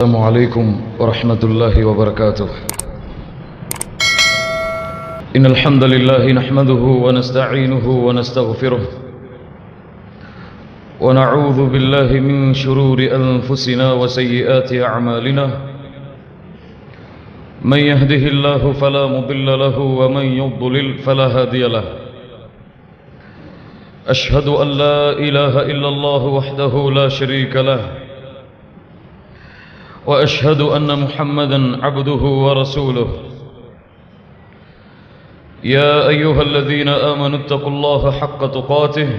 السلام عليكم ورحمة الله وبركاته. إن الحمد لله نحمده ونستعينه ونستغفره ونعوذ بالله من شرور أنفسنا وسيئات أعمالنا. من يهده الله فلا مضل له ومن يضلل فلا هادي له. أشهد أن لا إله إلا الله وحده لا شريك له وأشهد أن محمدًا عبده ورسوله. يا أيها الذين آمنوا اتقوا الله حق تقاته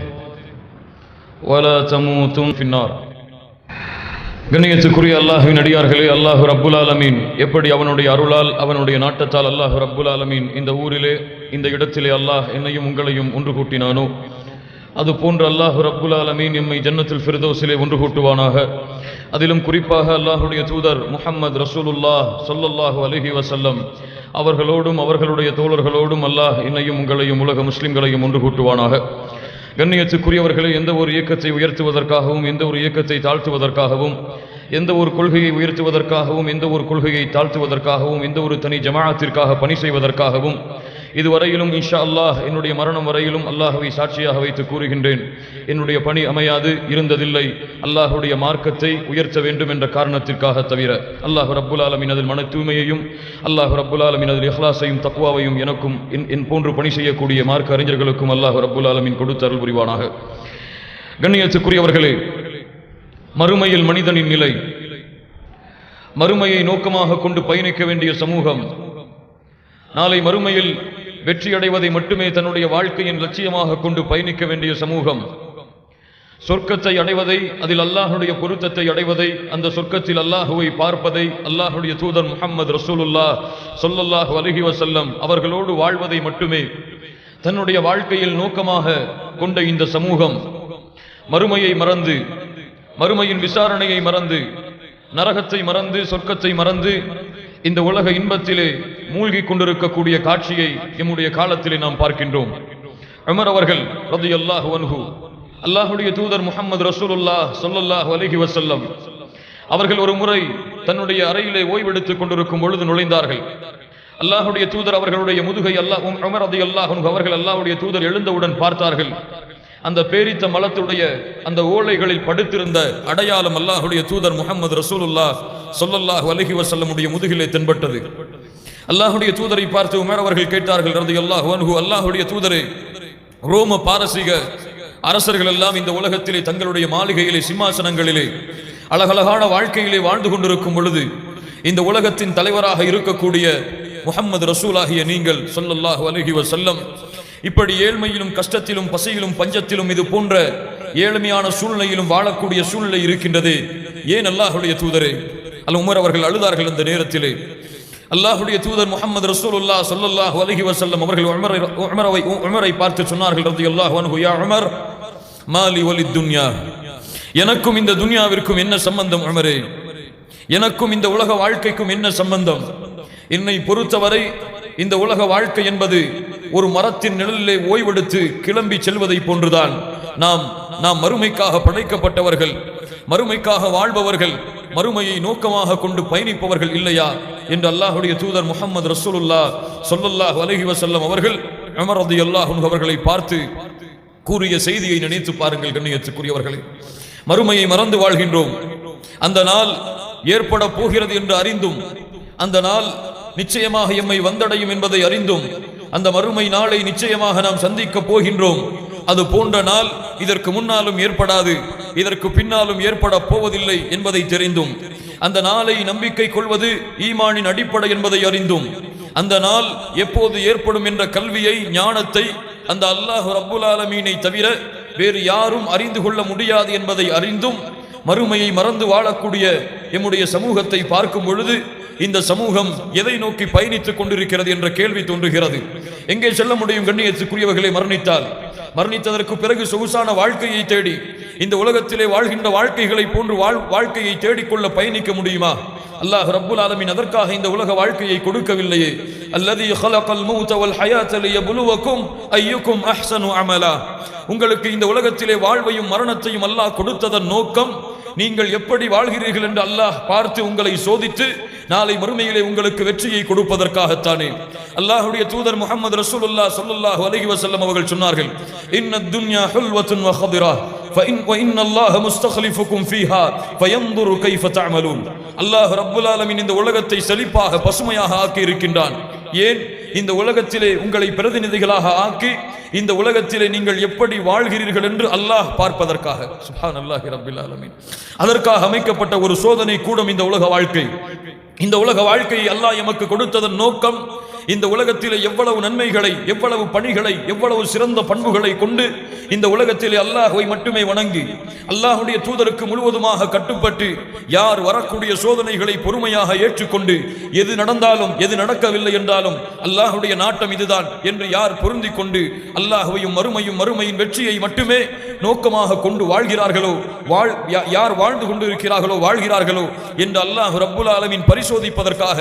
ولا تموتن في النار. கண்ணியத்துக்குரிய அல்லாஹ்வின் அடியார்களே, அல்லாஹ் ரப்புல் ஆலமீன் எப்படி அவனுடைய அருளால் அவனுடைய நாட்டத்தால் அல்லாஹ் ரப்புல் ஆலமீன் இந்த ஊரிலே இந்த இடத்திலே அல்லாஹ் என்னையும் உங்களையும் ஒன்று கூட்டினானோ, அதுபோன்று அல்லாஹ் ரப்புல் ஆலமீன் எம்மை ஜன்னத்துல் ஃபிர்தௌஸிலே ஒன்று கூட்டுவானாக. அதிலும் குறிப்பாக அல்லாஹுடைய தூதர் முஹம்மது ரசூலுல்லாஹ் ஸல்லல்லாஹு அலைஹி வஸல்லம் அவர்களோடும் அவர்களுடைய தோழர்களோடும் அல்லாஹ் என்னையும் உங்களையும் உலக முஸ்லிம்களையும் ஒன்று கூட்டுவானாக. கண்ணியத்துக்குரியவர்களே, எந்த ஒரு இயக்கத்தை உயர்த்துவதற்காகவும் எந்த ஒரு இயக்கத்தை தாழ்த்துவதற்காகவும் எந்த ஒரு கொள்கையை உயர்த்துவதற்காகவும் எந்த ஒரு கொள்கையை தாழ்த்துவதற்காகவும் எந்த ஒரு தனி ஜமாஅத்திற்காக பணி செய்வதற்காகவும் இதுவரையிலும் இன்ஷா அல்லாஹ் என்னுடைய மரணம் வரையிலும் அல்லாஹ்வை சாட்சியாக வைத்து கூறுகின்றேன், என்னுடைய பணி அமையாது இருந்ததில்லை அல்லாஹுடைய மார்க்கத்தை உயர்த்த வேண்டும் என்ற காரணத்திற்காக தவிர. அல்லாஹ் ரப்புல் ஆலமீன் அதில் மன தூய்மையையும் அல்லாஹ் ரப்புல் ஆலமீன் அதில் இஹ்லாஸையும் தக்வாவையும் எனக்கும் என் போன்று பணி செய்யக்கூடிய மார்க்க அறிஞர்களுக்கும் அல்லாஹ் ரப்புல் ஆலமீன் கொடுத்து அருள் புரிவானாக. கண்ணியத்துக்குரியவர்களே, மறுமையில் மனிதனின் நிலை, மறுமையை நோக்கமாக கொண்டு பயணிக்க வேண்டிய சமூகம், நாளை மறுமையில் வெற்றியடைவதை மட்டுமே தன்னுடைய வாழ்க்கையின் லட்சியமாக கொண்டு பயணிக்க வேண்டிய சமூகம், சொர்க்கத்தை அடைவதை, அதில் அல்லாஹுடைய பொருத்தத்தை அடைவதை, அந்த சொர்க்கத்தில் அல்லாஹுவை பார்ப்பதை, அல்லாஹுடைய தூதர் முஹம்மது ரசூலுல்லாஹ் ஸல்லல்லாஹு அலைஹி வஸல்லம் அவர்களோடு வாழ்வதை மட்டுமே தன்னுடைய வாழ்க்கையில் நோக்கமாக கொண்ட இந்த சமூகம் மறுமையை மறந்து, மறுமையின் விசாரணையை மறந்து, நரகத்தை மறந்து, சொர்க்கத்தை மறந்து இந்த உலக இன்பத்திலே மூழ்கி கொண்டிருக்கக்கூடிய காட்சியை எம்முடைய காலத்திலே நாம் பார்க்கின்றோம். உமர் அவர்கள் ரலியல்லாஹு அன்ஹு, அல்லாஹுடைய தூதர் முஹம்மது ரசூலுல்லாஹ் ஸல்லல்லாஹு அலைஹி வஸல்லம் அவர்கள் ஒரு முறை தன்னுடைய அறையிலே ஓய்வெடுத்துக் கொண்டிருக்கும் பொழுது நுழைந்தார்கள். அல்லாஹுடைய தூதர் அவர்களுடைய முதுகை உமர் ரலியல்லாஹு அன்ஹு அவர்கள் அல்லாஹுடைய தூதர் எழுந்தவுடன் பார்த்தார்கள். அந்த பேரித்த மலத்துடைய அந்த ஓலைகளில் படுத்திருந்த அடையாளம் அல்லாஹுடைய தூதர் முஹம்மது ரசூலுல்லாஹ் ஸல்லல்லாஹு அலைஹி வஸல்லமுடைய முதுகிலே தென்பட்டது. அல்லாஹுடைய தூதரை பார்த்து உமர் அவர்கள் கேட்டார்கள் ரலியல்லாஹு அன்ஹு, அல்லாஹுடைய தூதரே, ரோம பாரசீக அரசர்கள் எல்லாம் இந்த உலகத்திலே தங்களுடைய மாளிகையிலே சிம்மாசனங்களிலே அழகழகான வாழ்க்கையிலே வாழ்ந்து கொண்டிருக்கும் பொழுது இந்த உலகத்தின் தலைவராக இருக்கக்கூடிய முஹம்மது ரசூலாகிய நீங்கள் ஸல்லல்லாஹு அலைஹி வஸல்லம் இப்படி ஏழ்மையிலும் கஷ்டத்திலும் பசியிலும் பஞ்சத்திலும் இது போன்ற ஏழ்மையான சூழ்நிலையிலும் வாழக்கூடிய சூழ்நிலை இருக்கின்றது, ஏன் அல்லாஹுடைய தூதரே? உமர் அவர்கள் அழுதார்கள். அந்த நேரத்திலே அல்லாஹுடைய தூதர் முஹம்மது ரசூலுல்லாஹ் ஸல்லல்லாஹு அலைஹி வஸல்லம் அவர்கள் உமரை பார்த்து சொன்னார்கள் ரலியல்லாஹு அன்ஹு, யா உமர், மாலி வலித் துன்யா, எனக்கும் இந்த துன்யாவிற்கும் என்ன சம்பந்தம் உமரே? எனக்கும் இந்த உலக வாழ்க்கைக்கும் என்ன சம்பந்தம்? என்னை பொறுத்தவரை இந்த உலக வாழ்க்கை என்பது ஒரு மரத்தின் நிழலிலே ஓய்வெடுத்து கிளம்பி செல்வதை போன்றுதான். நாம் மறுமைக்காக படைக்கப்பட்டவர்கள், மறுமைக்காக வாழ்பவர்கள், மறுமையை நோக்கமாக கொண்டு பயணிப்பவர்கள் இல்லையா என்று அல்லாஹுடைய தூதர் முஹம்மது ரசூலுல்லாஹ் ஸல்லல்லாஹு அலைஹி வஸல்லம் அவர்கள் உமர் ரலியல்லாஹு அன்ஹு அவர்களை பார்த்து கூறிய செய்தியை நினைத்து பாருங்கள். கண்ணியத்துக்குரியவர்களே, மறுமையை மறந்து வாழ்கின்றோம். அந்த நாள் ஏற்பட போகிறது என்று அறிந்தும், அந்த நாள் நிச்சயமாக எம்மை வந்தடையும் என்பதை அறிந்தும், அந்த மறுமை நாளை நிச்சயமாக நாம் சந்திக்க போகின்றோம். அது போன்ற நாள் இதற்கு முன்னாலும் ஏற்படாது, இதற்கு பின்னாலும் ஏற்பட போவதில்லை என்பதை தெரிந்தும், அந்த நாளை நம்பிக்கை கொள்வது ஈமானின் அடிப்படை என்பதை அறிந்தும், அந்த நாள் எப்போது ஏற்படும் என்ற கல்வியை, ஞானத்தை அந்த அல்லாஹ் ரப்புல் ஆலமீனை தவிர வேறு யாரும் அறிந்து கொள்ள முடியாது என்பதை அறிந்தும் மறுமையை மறந்து வாழக்கூடிய எம்முடைய சமூகத்தை பார்க்கும் பொழுது இந்த சமூகம் எதை நோக்கி பயணித்துக் கொண்டிருக்கிறது என்ற கேள்வி தோன்றுகிறது. எங்கே செல்ல முடியும்? கண்ணியத்துக்குரியவர்களை, மரணித்ததற்கு பிறகு சொகுசான வாழ்க்கையை தேடி இந்த உலகத்திலே வாழ்கின்ற வாழ்க்கைகளை போன்று வாழ்க்கையை தேடிக்கொள்ள பயணிக்க முடியுமா? அல்லாஹ் ரப்புல் ஆலமீன் அதற்காக இந்த உலக வாழ்க்கையை கொடுக்கவில்லையே. அல்லதி ஹலகல் மௌத வல் ஹயாத லியப்லுவக்கும் அய்யுக்கும் அஹ்ஸனு அமலா. உங்களுக்கு இந்த உலகத்திலே வாழ்வையும் மரணத்தையும் அல்லாஹ் கொடுத்ததன் நோக்கம் நீங்கள் எப்படி வாழ்கிறீர்கள் என்று அல்லாஹ் பார்த்து உங்களை சோதித்து நாளை மறுமையிலே உங்களுக்கு வெற்றியை கொடுப்பதற்காகத்தானே. அல்லாஹ்வுடைய தூதர் முஹம்மது ரசூலுல்லாஹ் ஸல்லல்லாஹு அலைஹி வஸல்லம் அவர்கள் சொன்னார்கள், இன்னத் துன்யா ஹுல்வத்துன் வ ஹதிரா وَإِنَّ اللَّهَ مُسْتَخْلِفُكُمْ فِيهَا فَيَنْظُرُ كَيْفَ تَعْمَلُونَ. அல்லாஹ் ரப்புல் ஆலமீன் இந்த உலகத்தை செழிப்பாக பசுமையாக ஆக்கி இருக்கின்றான். ஏன்? இந்த உலகத்திலே உங்களை பிரதிநிதிகளாக ஆக்கி இந்த உலகத்திலே நீங்கள் எப்படி வாழ்கிறீர்கள் என்று அல்லாஹ் பார்ப்பதற்காக. சுப்ஹானல்லாஹி ரப்பில் ஆலமீன். அதற்காக அமைக்கப்பட்ட ஒரு சோதனை கூடம் இந்த உலக வாழ்க்கை. இந்த உலக வாழ்க்கையை அல்லாஹ் எமக்கு கொடுத்ததன் நோக்கம் இந்த உலகத்திலே எவ்வளவு நன்மைகளை, எவ்வளவு பணிகளை, எவ்வளவு சிறந்த பண்புகளை கொண்டு இந்த உலகத்திலே அல்லாஹ்வை மட்டுமே வணங்கி அல்லாஹ்வுடைய தூதருக்கு முழுவதுமாக கட்டுப்பட்டு யார் வரக்கூடிய சோதனைகளை பொறுமையாக ஏற்றுக்கொண்டு எது நடந்தாலும் எது நடக்கவில்லை என்றாலும் அல்லாஹ்வுடைய நாட்டம் இதுதான் என்று யார் பொருந்திக் கொண்டு அல்லாஹ்வையும் மறுமையின் வெற்றியை மட்டுமே நோக்கமாக கொண்டு வாழ்கிறார்களோ, யார் வாழ்ந்து கொண்டிருக்கிறார்களோ வாழ்கிறார்களோ என்று அல்லாஹ் ரப்புல் ஆலமீன் பரிசோதிப்பதற்காக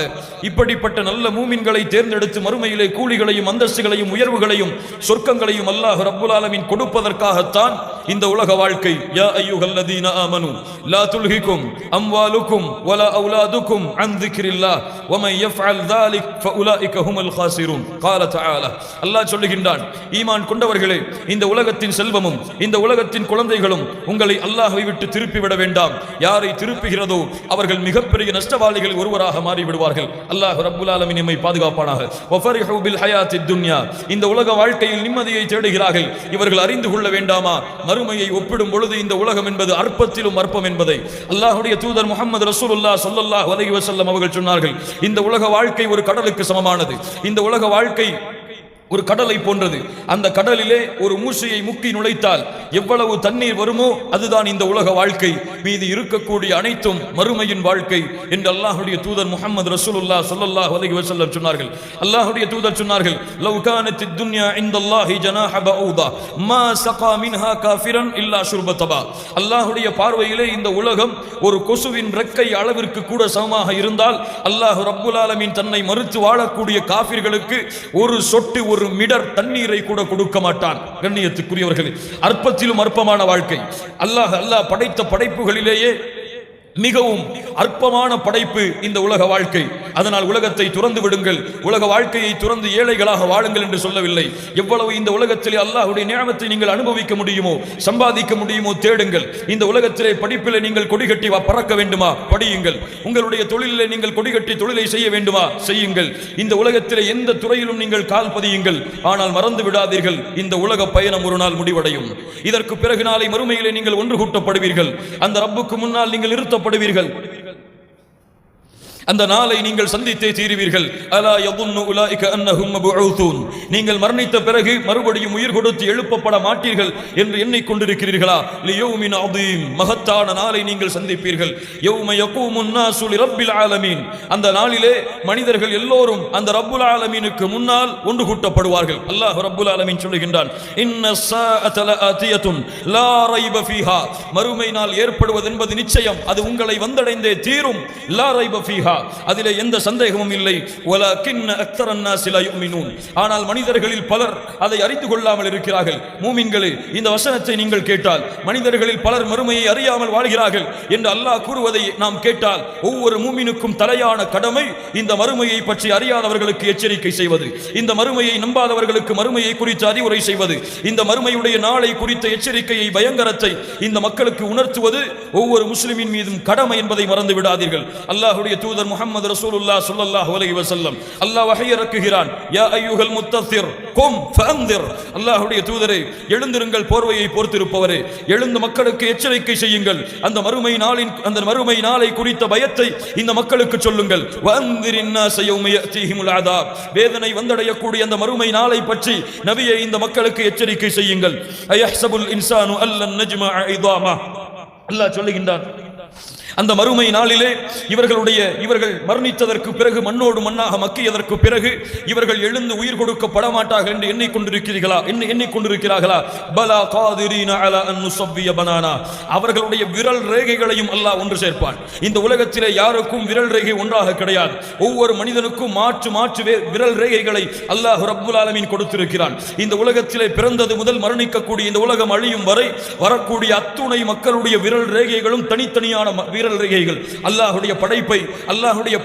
இப்படிப்பட்ட நல்ல மூமின்களை தேர்ந்தெடுத்து மறுமையிலே கூலிகளையும் அந்தஸ்துகளையும் உயர்வுகளையும் சொர்க்கங்களையும் அல்லாஹ் ரப்புல் ஆலமீன் கொடுப்பதற்காகத்தான் இந்த உலக வாழ்க்கை. யா அய்யுஹல்லதீன ஆமனு லா துல்ஹிகும் அம்வாலுக்கும் வலா அவுலாதுக்கும் அன் திக்ரில்லாஹ் வமன் யஃஅல் ذلك ஃபஉலாயிக ஹுமுல் காசிரூன். قال تعالى. அல்லாஹ் சொல்லுகின்றான், ஈமான் கொண்டவர்களே, இந்த உலகத்தின் செல்வமும் இந்த உலகத்தின் குழந்தைகளும் உங்களை அல்லாஹ்வை விட்டு திருப்பி விட வேண்டாம். யாரை திருப்புகிறதோ அவர்கள் மிகப்பெரிய நஷ்டவாளிகள் ஒருவராக மாறி விடுவார்கள். அல்லாஹ் ரப்புல் ஆலமீன் நம்மை பாதுகாப்பானாக. வஃபரிஹு பில் ஹயாத்தித் துன்யா. இந்த உலக வாழ்க்கையில் நிம்மதியை தேடுகிறார்கள். இவர்கள் அறிந்து கொள்ள வேண்டாமா, மறுமையை ஒப்பிடும் பொழுது இந்த உலகம் என்பது அற்பத்திலும் அற்பம் என்பதை. அல்லாஹ்வுடைய தூதர் முஹம்மது ரசூலுல்லாஹ் ஸல்லல்லாஹு அலைஹி வஸல்லம் அவர்கள் சொன்னார்கள், இந்த உலக வாழ்க்கை ஒரு கடலுக்கு சமமானது. இந்த உலக வாழ்க்கை ஒரு கடலை போன்றது. அந்த கடலிலே ஒரு மூசையை முக்கி நுழைத்தால் எவ்வளவு தண்ணீர் வருமோ அதுதான் இந்த உலக வாழ்க்கை. மீது இருக்கக்கூடிய அனைத்தும் மறுமையின் வாழ்க்கை என்று அல்லாஹ்வுடைய தூதர் முஹம்மது ரசூலுல்லாஹ் ஸல்லல்லாஹு அலைஹி வஸல்லம் சொன்னார்கள். அல்லாஹ்வுடைய தூதர் சொன்னார்கள், லவ் கானத்தித் துன்யா இன்தல்லாஹி ஜனாஹ பஊதா மா ஸகா மின்ஹா காஃபிரன் இல்லா ஷுர்பதபா. அல்லாஹ்வுடைய பார்வையிலே இந்த உலகம் ஒரு கொசுவின் ரெக்கை அளவிற்கு கூட சமமாக இருந்தால் அல்லாஹ் ரப்புல் ஆலமீன் தன்னை மறுத்து வாழக்கூடிய காஃபிர்களுக்கு ஒரு சொட்டு ஒரு மிடர் தண்ணீரை கூட கொடுக்க மாட்டான். கண்ணியத்துக்குரியவர்களே, அற்பத்திலும் அற்பமான வாழ்க்கை. அல்லாஹ் படைத்த படைப்புகளிலேயே மிகவும் அற்பமான படைப்பு இந்த உலக வாழ்க்கை. அதனால் உலகத்தை துறந்து விடுங்கள், உலக வாழ்க்கையை துறந்து ஏழைகளாக வாழுங்கள் என்று சொல்லவில்லை. எவ்வளவு இந்த உலகத்திலே அல்லாஹ்வுடைய நியமத்தை நீங்கள் அனுபவிக்க முடியுமோ, சம்பாதிக்க முடியுமோ தேடுங்கள். இந்த உலகத்திலே படிப்பிலே நீங்கள் கொடிகட்டி பறக்க வேண்டுமா, படியுங்கள். உங்களுடைய தொழிலிலே நீங்கள் கொடிகட்டி தொழிலை செய்ய வேண்டுமா, செய்யுங்கள். இந்த உலகத்திலே எந்த துறையிலும் நீங்கள் கால் பதியுங்கள். ஆனால் மறந்து விடாதீர்கள், இந்த உலக பயணம் ஒரு நாள் முடிவடையும். இதற்கு பிறகு நாளை மறுமையிலே நீங்கள் ஒன்று கூட்டப்படுவீர்கள். அந்த ரப்புக்கு முன்னால் நீங்கள் நிறுத்தப்படுவீர்கள். அந்த நாளை நீங்கள் சந்தித்தே தீருவீர்கள். அலா யظுன்னு உலாயிக அன்னஹும் மபூஊதூன். நீங்கள் மரணித்த பிறகு மறுபடியும் உயிர் கொடுத்து எழுப்பப்பட மாட்டீர்கள் என்று எண்ணிக்கொண்டிருக்கிறீர்களா? லியௌமின் அதீம். மகத்தான நாளை நீங்கள் சந்திப்பீர்கள். யௌம யகூமுன் நாசு லிரப்பில் ஆலமீன். அந்த நாளிலே மனிதர்கள் எல்லோரும் அந்த ரப்புல் ஆலமீனுக்கு முன்னால் ஒன்று கூட்டப்படுவார்கள். அல்லாஹ் ரப்புல் ஆலமீன் சொல்லுகின்றான், இன்னஸ் ஸாஅத லஆதியத்துன் லா ரைப ஃபீஹா. மறுமை நாள் ஏற்படுவது என்பது நிச்சயம், அது உங்களை வந்தடைந்தே தீரும். லா ரைப ஃபீஹா, அதிலே எந்த சந்தேகமும் இல்லை. வலக்கின்ன அக்ஸரன் நாஸி லா யுமினூன். ஆனால் மனிதர்களில் பலர் அதை அறிந்து கொள்ளாமல் இருக்கிறார்கள். மூமின்களே, இந்த வசனத்தை நீங்கள் கேட்டால் மனிதர்களில் பலர் மறுமையை அறியாமல் வாழ்கிறார்கள் என்று அல்லாஹ் கூறுவதை நாம் கேட்டால் ஒவ்வொரு மூமினுக்கும் தலையான கடமை இந்த மறுமையை பற்றி அறியாதவர்களுக்கு எச்சரிக்கை செய்வது, இந்த மறுமையை நம்பாதவர்களுக்கு மறுமையை குறித்து அறிவுரை செய்வது, இந்த மறுமையுடைய நாளை குறித்த எச்சரிக்கையை, பயங்கரத்தை இந்த மக்களுக்கு உணர்த்துவது ஒவ்வொரு முஸ்லிமின் மீதும் கடமை என்பதை மறந்து விடாதீர்கள். அல்லாஹ்வுடைய தூதர் முஹம்மது ரசூலுல்லாஹ் ஸல்லல்லாஹு அலைஹி வஸல்லம் அல்லாஹ் வஹய் இறக்குகிறான், யா அய்யுஹல் முத்தஸிர் கும் ஃபஅன்திர். அல்லாஹ்வுடைய தூதரே, எழுந்திருங்கள், போர்வையை போர்த்திருப்பவரே, எழுந்து மக்களுக்கு எச்சரிக்கை செய்யுங்கள். அந்த மறுமை நாளை குறித்த பயத்தை இந்த மக்களுக்கு சொல்லுங்கள். வஅன்திரின் நாஸ யௌம யஅதீஹிமுல் அஸாப். வேதனை வந்தடையக்கூடிய அந்த மறுமை நாளை பற்றி நபியே இந்த மக்களுக்கு எச்சரிக்கை செய்யுங்கள். அயஹ்ஸபுல் இன்சானு அல்லன் நஜ்மஅ இதாமா. அல்லாஹ் சொல்லுகின்றான், அந்த மறுமை நாளிலே இவர்கள் மரணித்ததற்கு பிறகு மண்ணோடு மண்ணாக மக்கியதற்கு பிறகு இவர்கள் எழுந்து உயிர் கொடுக்கப்பட மாட்டார்கள் என்று எண்ணிக்கொண்டிருக்கிறார்களா? பலா காதிரீன அலா அன் நுஸவ்விய பனானா. அவர்களுடைய விரல் ரேகைகளையும் அல்லாஹ் ஒன்று சேர்ப்பான். இந்த உலகத்திலே யாருக்கும் விரல் ரேகை ஒன்றாக கிடையாது. ஒவ்வொரு மனிதனுக்கும் மாற்று விரல் ரேகைகளை அல்லாஹ் ரப்புல் ஆலமீன் கொடுத்திருக்கிறான். இந்த உலகத்திலே பிறந்தது முதல் மரணிக்கக்கூடிய இந்த உலகம் அழியும் வரை வரக்கூடிய அத்துணை மக்களுடைய விரல் ரேகைகளும் தனித்தனியான விரல் ரேகைகள். அல்லாஹ்வுடைய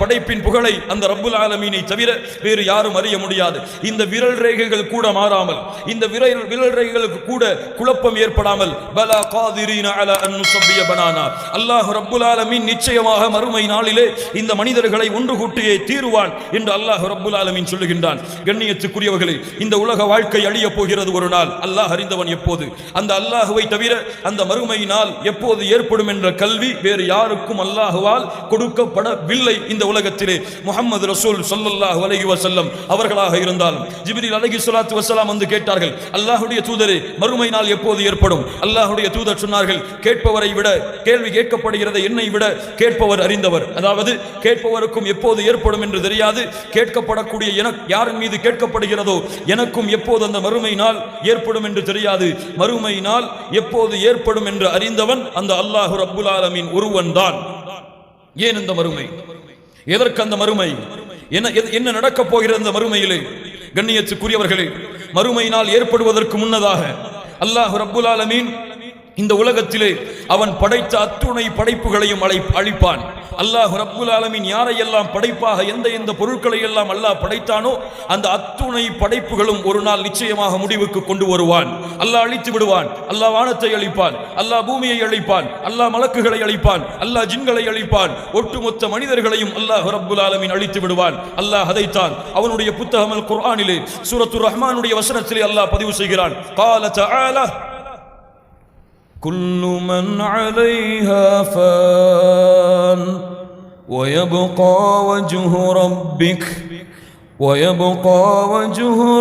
படைப்பின் புகழை அந்த ரப்புல் ஆலமீனை தவிர வேறு யாரும் அறிய முடியாது. இந்த விரல் ரேகைகள் கூட மாறாமல், இந்த விரல் ரேகைகளுக்கு கூட குழப்பம் ஏற்படாமல் பலா காதிரீன அலா அன் நுஸவ்விய பனானா. அல்லாஹ் ரப்புல் ஆலமீன் நிச்சயமாக மறுமை நாளிலே இந்த மனிதர்களை ஒன்று கூட்டியே தீருவான் என்று அல்லாஹ் ரப்புல் ஆலமீன் சொல்லுகின்றான். கண்ணியத்துக்குரியவர்களே, இந்த உலக வாழ்க்கை அழிய போகிறது ஒரு நாள். அல்லாஹ் அறிந்தவன் எப்போது. அந்த அல்லாஹ்வை தவிர அந்த மறுமை நாள் எப்போது ஏற்படும் என்ற கல்வி வேறு யாருக்கும் அல்லாஹ்வால் கொடுக்கப்படவில்லை இந்த உலகத்திலே. முஹம்மது ரசூல் ஸல்லல்லாஹு அலைஹி வஸல்லம் அவர்களாக இருந்தாலும் ஜிப்ரீல் அலைஹிஸ்ஸலாத்து வஸலாம் வந்து கேட்டார்கள், அல்லாஹ்வுடைய தூதரே, மறுமை நாள் எப்போது ஏற்படும்? அல்லாஹ்வுடைய தூதர் சொன்னார்கள், கேட்பவரை விட கேள்வி கேட்கப்படுகிறது என்னை விட கேட்பவர் அறிந்தவர். அதாவது கேட்பவருக்கும் எப்போது ஏற்படும் என்று தெரியாது, கேட்கப்படக்கூடிய யாரின் மீது கேட்கப்படுகிறதோ எனக்கும் எப்போது அந்த மறுமை நாள் ஏற்படும் என்று தெரியாது. மறுமை நாள் எப்போது ஏற்படும் என்று அறிந்தவன் அந்த அல்லாஹ் ரப்புல் ஆலமீன் ஒருவன் தான். ஏன் இந்த மறுமை? எதற்கு அந்த மறுமை? என்ன நடக்கப் போகிறது அந்த மறுமையிலே? கண்ணியத்துக்குரியவர்களே, மறுமை நாள் ஏற்படுவதற்கு முன்னதாக அல்லாஹ் ரப்புல் ஆலமீன் இந்த உலகத்திலே அவன் படைத்த அத்துணை படைப்புகளையும் அழிப்பான். அல்லாஹ் ரப்புல் ஆலமீன் யாரையெல்லாம் படைப்பாக எந்த பொருட்களை எல்லாம் அல்லாஹ் படைத்தானோ அந்த அத்துணை படைப்புகளும் ஒரு நாள் நிச்சயமாக முடிவுக்கு கொண்டு வருவான். அல்லாஹ் அழித்து விடுவான். அல்லாஹ் வானத்தை அழிப்பான், அல்லாஹ் பூமியை அழிப்பான், அல்லாஹ் மலக்குகளை அழிப்பான், அல்லாஹ் ஜின்களை அழிப்பான், ஒட்டுமொத்த மனிதர்களையும் அல்லாஹ் ரப்புல் ஆலமீன் அழித்து விடுவான். அல்லாஹ் அதைத்தான் அவனுடைய புத்தகம் அல் குர்ஆனிலே சூரத்துர் ரஹ்மானுடைய வசனத்திலே அல்லாஹ் பதிவு செய்கிறான். قال تعالى كل من عليها فان ويبقى وجه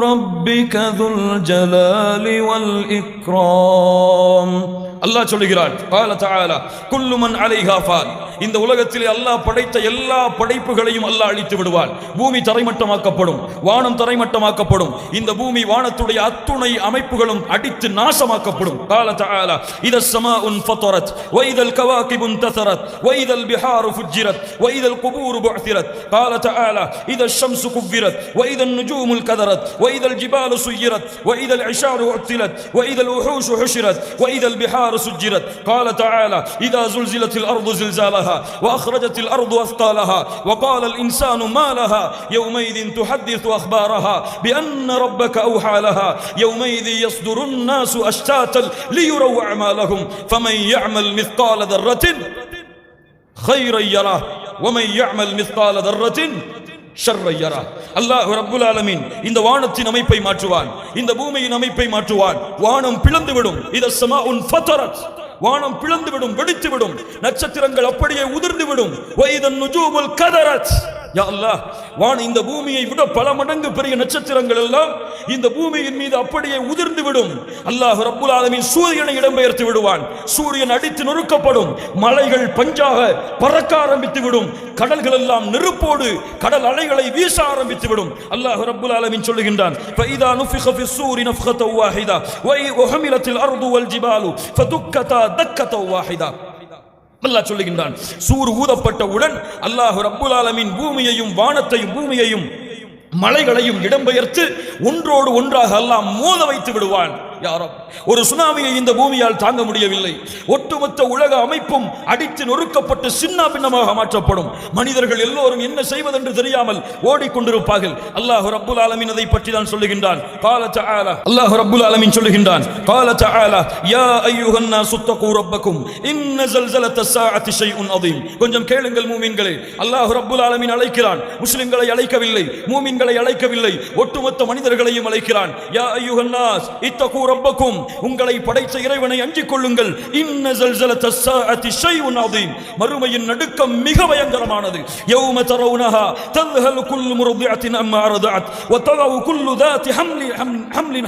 ربك ذو الجلال والإكرام. அல்லாஹ் சொல்லுகிறான், قال تعالى كل من عليها فان. இந்த உலகத்திலே அல்லாஹ் படைத்த எல்லா படைப்புகளையும் அல்லாஹ் அழித்து விடுவான். பூமி தரைமட்டமாக்கப்படும், வானம் தரைமட்டமாக்கப்படும். இந்த பூமி வானத்துடைய அத்துணை அமைப்புகளும் அடித்து நாசமாக்கப்படும். قال تعالى اذا السماء انفطرت واذا الكواكب انتثرت واذا البحار فجرت واذا القبور بعثرت. قال تعالى اذا الشمس كورت واذا النجوم انكدرت واذا الجبال سيرت واذا العشار عطلت واذا الوحوش حشرت واذا البحار سجرت. قال تعالى اذا زلزلت الارض زلزالها وأخرجت الأرض أثقالها وقال الإنسان ما لها يومئذ تحدث أخبارها بأن ربك أوحى لها يومئذ يصدر الناس أشتاتا ليروا أعمالهم فمن يعمل مثقال ذرة خيرا يره ومن يعمل مثقال ذرة ஷர்ரை யரா. அல்லாஹ் ரப்புல் ஆலமீன் இந்த வானத்தின் அமைப்பை மாற்றுவான், இந்த பூமியின் அமைப்பை மாற்றுவான். வானம் பிளந்துவிடும். இத ஸமாஉன் ஃபதரத், வானம் பிளந்துவிடும், வெடித்துவிடும். நட்சத்திரங்கள் அப்படியே உதிர்ந்துவிடும். வைதன் நுஜூமுல் கதரத். யா அல்லாஹ், இந்த பூமியை விட பல மடங்கு பெரிய நட்சத்திரங்கள் எல்லாம் இந்த பூமியின் மீது அப்படியே உதிர்ந்து விடும். அல்லாஹ் ரப்புல் ஆலமீன் சூரியனை இடம்பெயர்த்து விடுவான். சூரியன் அடித்து நொறுக்கப்படும். மலைகள் பஞ்சாக பறக்க ஆரம்பித்து விடும். கடல்கள் எல்லாம் நெருப்போடு கடல் அலைகளை வீச ஆரம்பித்து விடும். அல்லாஹ் ரப்புல் ஆலமீன் சொல்லுகின்றான், ஃபைதா நுஃபிக ஃபிஸ்ஸூரி நஃப்கத வாஹிதா வஹமிலத்தில் அர்து வல் ஜிபாலு ஃபதுக்கதா தக்கத வாஹிதா. அல்லாஹ் சொல்லுகின்றான், சூர் ஊதப்பட்டவுடன் அல்லாஹ் ரப்புல் ஆலமீன் பூமியையும் வானத்தையும் பூமியையும் மலைகளையும் இடம்பெயர்த்து ஒன்றோடு ஒன்றாக அல்லாஹ் மோத வைத்து விடுவான். ஒரு சுனாமியை இந்த பூமியால் தாங்க முடியவில்லை. ஒட்டுமொத்த உலக அமைப்பும் அடித்து நொறுக்கப்பட்டு சின்ன பின்னமாக மாற்றப்படும். மனிதர்கள் எல்லோரும் என்ன செய்வதென்று தெரியாமல் ஓடிக்கொண்டிருப்பார்கள். அல்லாஹ் ரப்புல் ஆலமீன் அதை பற்றி தான் சொல்லுகின்றான். அல்லாஹ் ரப்புல் ஆலமீன் சொல்லுகின்றான், قال تعالى يا ايها الناس اتقوا ربكم ان زلزلة الساعة شيء عظيم. கொஞ்சம் கேளுங்கள் மூமின்களே. அல்லாஹ் ரப்புல் ஆலமீன் அழைக்கிறான். முஸ்லிம்களை அழைக்கவில்லை, மூமின்களை அழைக்கவில்லை, ஒட்டுமொத்த மனிதர்களையும் அழைக்கிறான். யா அய்யுஹன் நாஸ் இத்தகூ ரப்பக்கும், உங்களை படைத்த இறைவனை அஞ்சிக் கொள்ளுங்கள். இன்ன ஸல்ஸலத ஸாஅத்தி ஷைஉன் அதீம், மறுமையின் நடுக்கம் மிக பயங்கரமானது. யௌம தரவுனஹா தذهل كل مرضعة عما أرضعت وتضع كل ذات حمل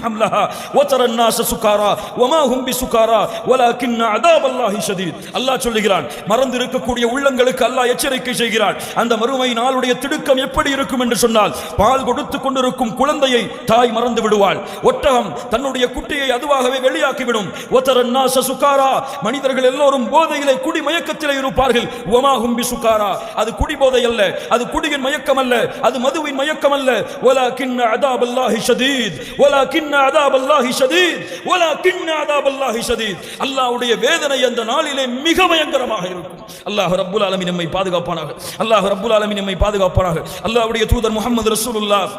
حملها وترى الناس سكارى وما هم بسكارى ولكن عذاب الله شديد. அல்லாஹ் சொல்கிறான், மறந்திருக்கக்கூடிய உள்ளங்களுக்கு அல்லாஹ் எச்சரிக்கை செய்கிறான். அந்த மறுமை நாளுடைய திடுக்கம் எப்படி இருக்கும் என்று சொன்னால், பால் கொடுத்து கொண்டிருக்கும் குழந்தையை தாய் மறந்து விடுவாள். ஒட்டகம் தன்னுடைய குட்டியை அதுவாகவே வெளியாக்கிவிடும். وترى الناس سكارى, மனிதர்கள் எல்லோரும் போதையிலே குடி மயக்கத்திலே இருப்பார்கள். وما هم بسكارى, அது குடி போதை அல்ல, அது குடியின் மயக்கம் அல்ல, அது மதுவின் மயக்கம் அல்ல. ولكن عذاب الله شديد ولكن عذاب الله شديد ولكن عذاب الله شديد. அல்லாஹ்வுடைய வேதனை அந்த நாளிலே மிக பயங்கரமாக இருக்கும். அல்லாஹ் ரப்புல் ஆலமீன் நம்மை பாதுகாப்பானாக. அல்லாஹ் ரப்புல் ஆலமீன் நம்மை பாதுகாப்பானாக. அல்லாஹ்வுடைய தூதர் முஹம்மது ரசூலுல்லாஹ்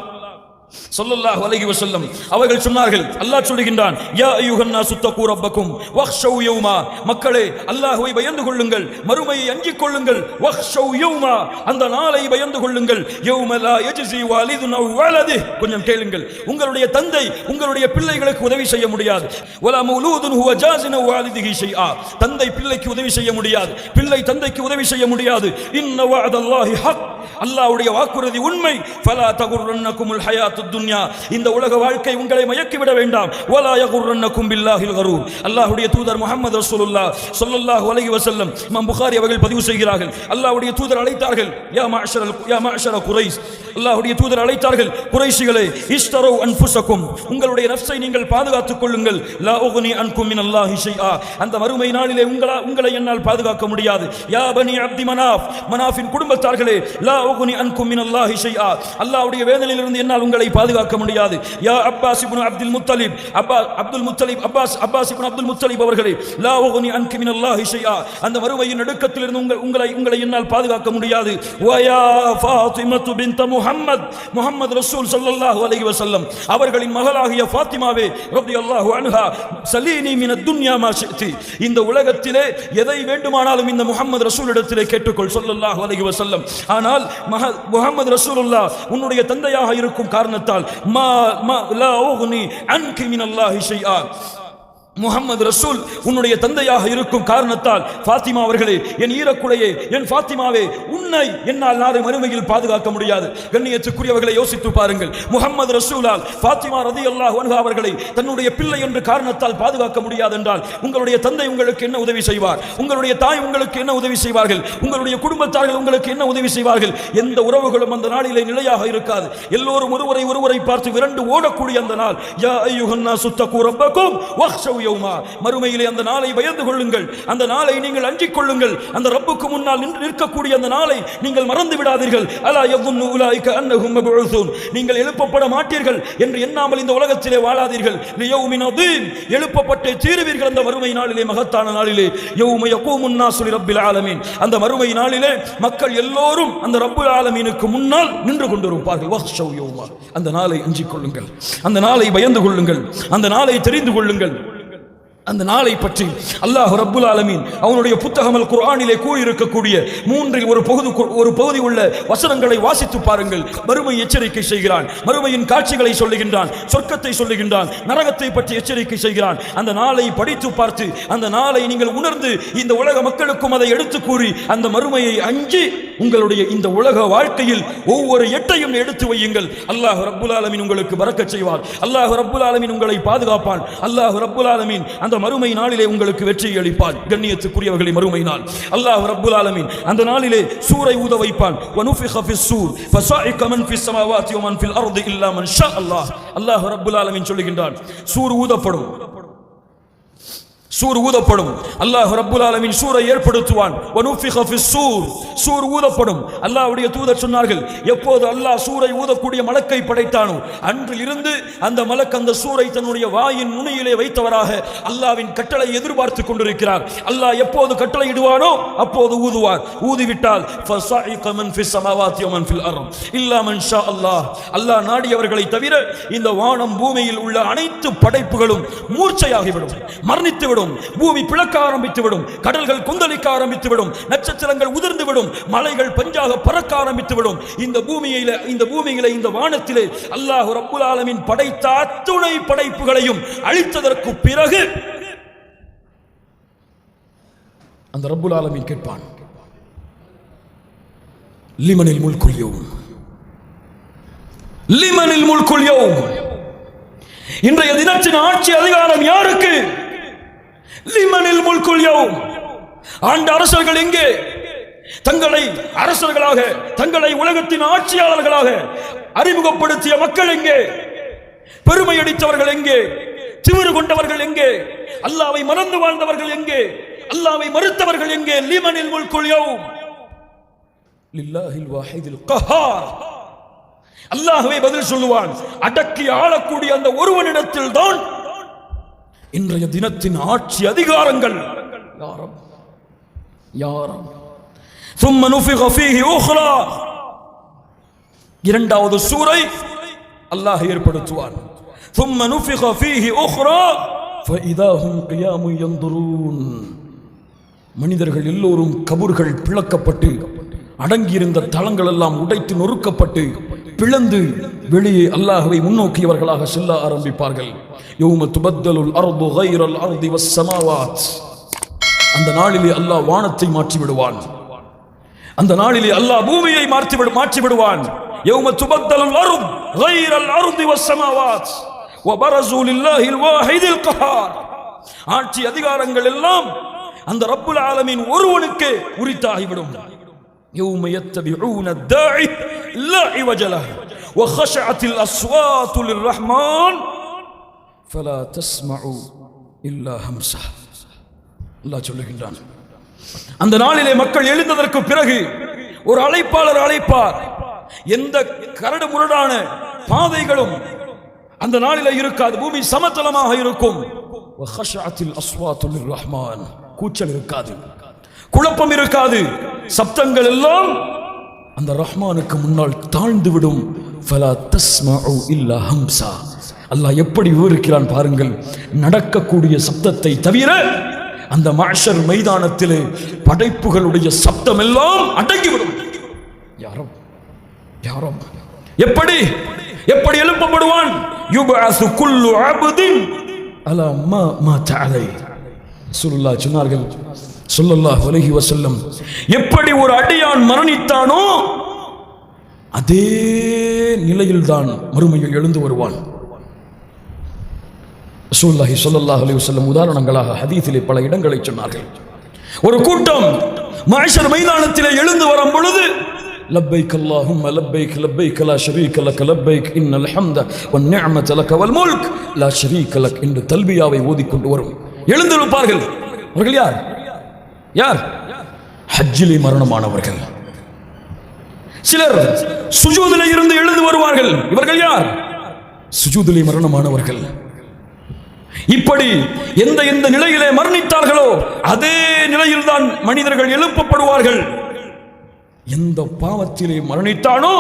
ஸல்லல்லாஹு அலைஹி வஸல்லம் அவர்கள் சொன்னார்கள், அல்லாஹ் சொல்லுகின்றான், யா அய்யுஹன் நாஸு தக்கூ ரப்பக்கும் வக்ஷௌ யௌமா, மக்களே அல்லாஹ்வை பயந்து கொள்ளுங்கள், மறுமையை அஞ்சிக் கொள்ளுங்கள். வக்ஷௌ யௌமா, அந்த நாளை பயந்து கொள்ளுங்கள். யௌம லா யஜ்ஸி வாலிதுன் அவ் வலதிஹ், கொஞ்சம் கேளுங்கள், உங்களுடைய தந்தை உங்களுடைய பிள்ளைகளுக்கு உதவி செய்ய முடியாது. வலா மௌலூதுன் ஹுவ ஜாஸின் வாலிதிஹி ஷைஆ, தந்தை பிள்ளைக்கு உதவி செய்ய முடியாது, பிள்ளை தந்தைக்கு உதவி செய்ய முடியாது. இன்ன வஅதல்லாஹி ஹக், அல்லாஹ்வுடைய வாக்குறுதி உண்மை. ஃபலா தகுர்ரன்னகுமுல் ஹயாத்துத் துன்யா, இந்த உலக வாழ்க்கை உங்களை மயக்கிவிட வேண்டாம். வலா யகுர்ரன்னகும் பில்லாஹில் கரூர். அல்லாஹ்வுடைய தூதர் முஹம்மது ரசூலுல்லாஹ் ஸல்லல்லாஹு அலைஹி வஸல்லம் இமாம் புகாரி அவர்கள் பதிவு செய்கிறார்கள், அல்லாஹ்வுடைய தூதர் அழைத்தார்கள், யா மஅஷர குரைஷ், அல்லாஹ்வுடைய தூதர் அழைத்தார்கள், குறைஷிகளே, இஷ்தரூ அன்ஃபுஸக்கும், உங்களுடைய நஃப்ஸை நீங்கள் பாதுகாத்துக் கொள்ளுங்கள். லா உக்னி அன்கும் மினல்லாஹி ஷைஆ, அந்த மறுமை நாளிலே உங்களை என்னால் பாதுகாக்க முடியாது. யா பனி அப்தி மனாஃப், மனாஃபின் குடும்பத்தார்களே, லா உக்னி அன்கும் மினல்லாஹி ஷைஆ, அல்லாஹ்வுடைய வேதனையிலிருந்து என்னால் உங்களை பாதுகாக்க முடியாது. யா அப்பாஸ் இப்னு அப்துல் முத்தலிப், அப்பாஸ் இப்னு அப்துல் முத்தலிப் அவர்களே, லா உக்னி அன்கு மினல்லாஹி ஷைஆ, அந்த மறுமையின் நடுக்கத்திலிருந்து உங்களை என்னால் பாதுகாக்க முடியாது. வயா ஃபாத்திமத்து பின்த் முஹம்மது ரசூல் ஸல்லல்லாஹு அலைஹி வஸல்லம் அவர்களின் மகளாகிய ஃபாத்திமாவே ரலியல்லாஹு அன்ஹா, சலீனி மினத் துன்யா மா ஷிஅதி, இந்த உலகத்திலே எதை வேண்டுமானாலும் இந்த முஹம்மது ரசூலிடத்திலே கேட்டுக்கொள் ஸல்லல்லாஹு அலைஹி வஸல்லம். ஆனால் முஹம்மது ரசூலுல்லாஹ் உன்னுடைய தந்தையாக இருக்கும் காரணத்தால் லா உக்னி அன்கி மினல்லாஹி ஷைஆ, முஹம்மது ரசூல் உன்னுடைய தந்தையாக இருக்கும் காரணத்தால் ஃபாத்திமா அவர்களே, என் ஈரக்குலையே, என் ஃபாத்திமாவே, உன்னை என்னால் நாளை மறுமையில் பாதுகாக்க முடியாது. கண்ணியத்துக்குரியவர்களை யோசித்து பாருங்கள், முஹம்மது ரசூலால் ஃபாத்திமா ரலியல்லாஹு அன்ஹா அவர்களை தன்னுடைய பிள்ளை என்ற காரணத்தால் பாதுகாக்க முடியாது என்றால், உங்களுடைய தந்தை உங்களுக்கு என்ன உதவி செய்வார்? உங்களுடைய தாய் உங்களுக்கு என்ன உதவி செய்வார்கள்? உங்களுடைய குடும்பத்தார்கள் உங்களுக்கு என்ன உதவி செய்வார்கள்? எந்த உறவுகளும் அந்த நாளிலே நிலையாக இருக்காது. எல்லோரும் ஒருவரை பார்த்து விரண்டு ஓடக்கூடிய அந்த நாள். யா அய்யுஹன் நாஸு தக்கூ ரப்பக்கும் வக்ஷௌ யௌமா, மறுமையிலே அந்த நாளை பயந்து கொள்ளுங்கள், அந்த நாளை நீங்கள் அஞ்சிக் கொள்ளுங்கள். அந்த ரப்புக்கு முன்னால் நிற்கக்கூடிய அந்த நாளை நீங்கள் மறந்து விடாதீர்கள். அலா யظن اولئك انهم مبعوثون, நீங்கள் எழுப்பப்பட மாட்டீர்கள் என்று எண்ணாமல் இந்த உலகத்திலே வாழாதீர்கள். லியௌமின் அதீம், எழுப்பப்பட்டே தீருவீர்கள் அந்த மறுமை நாளிலே, மகத்தான நாளிலே. யௌம யகூமுன் நாஸு லிரப்பில் ஆலமீன், அந்த மறுமை நாளிலே மக்கள் எல்லோரும் அந்த ரப்புல் ஆலமீனுக்கு முன்னால் நின்று கொண்டிருப்பார்கள். வக்ஷௌ யௌமா, அந்த நாளை அஞ்சிக் கொள்ளுங்கள், அந்த நாளை பயந்து கொள்ளுங்கள், அந்த நாளை தெரிந்து கொள்ளுங்கள். அந்த நாளை பற்றி அல்லாஹ் ரப்புல் ஆலமீன் அவனுடைய புத்தகம் அல் குர்ஆனிலே கூறியிருக்கக்கூடிய மூன்றில் ஒரு பகுதி உள்ள வசனங்களை வாசித்து பாருங்கள். மறுமை எச்சரிக்கை செய்கிறான், மறுமையின் காட்சிகளை சொல்லுகின்றான், சொர்க்கத்தை சொல்லுகின்றான், நரகத்தை பற்றி எச்சரிக்கை செய்கிறான். அந்த நாளை படித்து பார்த்து, அந்த நாளை நீங்கள் உணர்ந்து, இந்த உலக மக்களுக்கும் அதை எடுத்து கூறி, அந்த மறுமையை அஞ்சி உங்களுடைய இந்த உலக வாழ்க்கையில் ஒவ்வொரு எட்டையும் எடுத்து வையுங்கள். அல்லாஹ் ரப்புல் ஆலமீன் உங்களுக்கு பரக்கத் செய்வார். அல்லாஹ் ரப்புல் ஆலமீன் உங்களை பாதுகாப்பான். அல்லாஹ் ரப்புல் ஆலமீன் அந்த மறுமை நாளிலே உங்களுக்கு வெற்றி அளிப்பான். கண்ணியத்துக்குரியவர்களே, மறுமை நாள் அல்லாஹ் ரப்புல் ஆலமீன் அந்த நாளிலே சூரை ஊத வைப்பான். வனுஃபிக ஃபிஸ் சூர் ஃபஸாஇக மன் ஃபிஸ் ஸமாவாதி வ மன் ஃபில் அர்தி இல்லா மன் ஷா அல்லாஹ். அல்லாஹ் ரப்புல் ஆலமீன் சொல்லுகின்றான், சூர் ஊதப்படும், சூர் ஊதப்படும். அல்லாஹ் ரப்புல் ஆலமீன் சூரை ஏற்படுத்துவான். வனுஃபிக ஃபிஸ் சூர், சூர் ஊதப்படும். அல்லாஹ்வுடைய தூதர் சொன்னார்கள், எப்போது அல்லாஹ் சூரை ஊதக்கூடிய மலக்கை படைத்தானோ அன்றில் இருந்து அந்த மலக் அந்த சூரை தன்னுடைய வாயின் நுனியிலே வைத்தவராக அல்லாஹ்வின் கட்டளை எதிர்பார்த்து கொண்டிருக்கிறார். அல்லாஹ் எப்போது கட்டளை இடுவானோ அப்போது ஊதுவார். ஊதிவிட்டால் ஃபஸாஇக மன் ஃபிஸ் ஸமாவாதி வ மன் ஃபில் அர்த் இல்லா மன் ஷா அல்லாஹ். அல்லாஹ் நாடியவர்களை தவிர இந்த வானம் பூமியில் உள்ள அனைத்து படைப்புகளும் மூர்ச்சையாகிவிடும், மரணித்துவிடும். விடும், பூமி பிளக்க ஆரம்பித்து விடும், கடல்கள் கொந்தளிக்க ஆரம்பித்து விடும், நட்சத்திரங்கள் உதிர்ந்து விடும், மலைகள் பஞ்சாக பறக்க ஆரம்பித்து விடும். இந்த பூமியிலே இந்த வானத்திலே அல்லாஹ் ரப்புல் ஆலமீன் படைத்த அத்துணை படைப்புகளையும் அழித்ததற்கு பிறகு அந்த ரப்புல் ஆலமீன் கேட்பான், லிமனில் முல்குல் யௌம், லிமனில் முல்குல் யௌம், இன்றைய தினத்தின் ஆட்சி அதிகாரம் யாருக்கு? லிமனில் முல்குல் யௌம், ஆண்ட அரசர்கள் எங்கே? தங்களை அரசர்களாக, தங்களை உலகத்தின் ஆட்சியாளர்களாக அறிமுகப்படுத்திய மக்கள் எங்கே? பெருமை அடித்தவர்கள் எங்கே? திமிரு கொண்டவர்கள் எங்கே? அல்லாஹ்வை மறந்து வாழ்ந்தவர்கள் எங்கே? அல்லாஹ்வை மறுத்தவர்கள் எங்கே? லிமனில் முல்குல் யௌம், லில்லாஹில் வாஹிதில் கஹார். அல்லாஹ்வே பதில் சொல்லுவான். அடக்கி ஆளக்கூடிய அந்த ஒருவனிடத்தில் தான் இன்றைய தினத்தின் ஆட்சி அதிகாரங்கள். யாரும் ثم نفخ فيه أخرى, இரண்டாவது சூரை அல்லாஹ் ஏற்படுத்துவான். ثم نفخ فيه أخرى فإذا هم قيام ينظرون, மனிதர்கள் எல்லோரும் கபர்கள் பிளக்கப்பட்டு அடங்கியிருந்த தளங்கள் எல்லாம் உடைத்து நொறுக்கப்பட்டு பிளந்து வெளியே அல்லாஹ்வை முன்னோக்கியவர்களாக செல்ல ஆரம்பிப்பார்கள். யௌம துபத்தலுல் அர்து கைரல் அர்தி வஸ்ஸமாவாத், அந்த நாளிலே அல்லாஹ் வானத்தை மாற்றி விடுவான். அந்த நாளிலே அல்லாஹ் பூமியை மாற்றி விடுவான். யௌம துபத்தலுல் அர்து கைரல் அர்தி வஸ்ஸமாவாத் வபரஸு லில்லாஹில் வாஹிதில் கஹார். ஆட்சி அதிகாரங்கள் எல்லாம் அந்த ரப்புல் ஆலமீன் ஒருவனுக்கு உரித்தாகிவிடும். يوم يتبعون الداعي لا عوج له وخشعت الأصوات للرحمن فلا تسمع إلا همسه. அல்லாஹ் சொல்லுகின்றான், அந்த நாளிலே மக்கள் எழுந்ததற்கு பிறகு ஒரு அழைப்பாளர் அழைப்பார். எந்த கரடு முரடான பாதைகளும் அந்த நாளிலே இருக்காது. பூமி சமதளமாக இருக்கும். وخشعت الأصوات للرحمن, கூச்சல் இருக்காது, குழப்பம் இருக்காது, சப்தங்கள் எல்லாம் அந்த ரஹ்மானுக்கு முன்னால் தாழ்ந்து விடும். ஃபலா தஸ்மஉ இல்லா ஹம்ஸா. அல்லாஹ் எப்படி விவரிக்கிறான் பாருங்கள். நடக்கக்கூடிய சப்தத்தை தவிர அந்த மஹ்ஷர் மைதானத்திலே படைப்புகளுடைய சப்தம் எல்லாம் அடங்கிவிடும். யாரோ எப்படி எழுப்பப்படுவான்? யுபஅஸு குல்லு அப்தின் அலா மா மாத அலை. ரசூலுல்லாஹ் சொன்னார்கள் ஸல்லல்லாஹு அலைஹி வஸல்லம், எப்படி ஒரு அடியான் மரணித்தானோ அதே நிலையில் தான் மறுமையில் எழுந்து வருவான். ரசூலுல்லாஹி ஸல்லல்லாஹு அலைஹி வஸல்லம் உதாரணங்களாக ஹதீஸிலே பல இடங்களை சொன்னார்கள். ஒரு கூட்டம் மஹ்ஷர் மைதானத்திலே எழுந்து வரும் பொழுது லப்பைக் அல்லாஹும்ம லப்பைக் லப்பைக் லா ஷரீக லக லப்பைக் இன்னல் ஹம்த வன் நிஅமத லக வல் முல்க் லா ஷரீக லக் என்று தல்பியாவை ஓதிக்கொண்டு வரும் எழுந்திருப்பார்கள். அவர்கள் யார்? ஹஜ்ஜிலே மரணமானவர்கள். சிலர் சுஜூதிலே இருந்து எழுந்து வருவார்கள். இவர்கள் யார்? சுஜூதிலே மரணமானவர்கள். இப்படி எந்த நிலையிலே மரணித்தார்களோ அதே நிலையில் தான் மனிதர்கள் எழுப்பப்படுவார்கள். எந்த பாவத்திலே மரணித்தானோ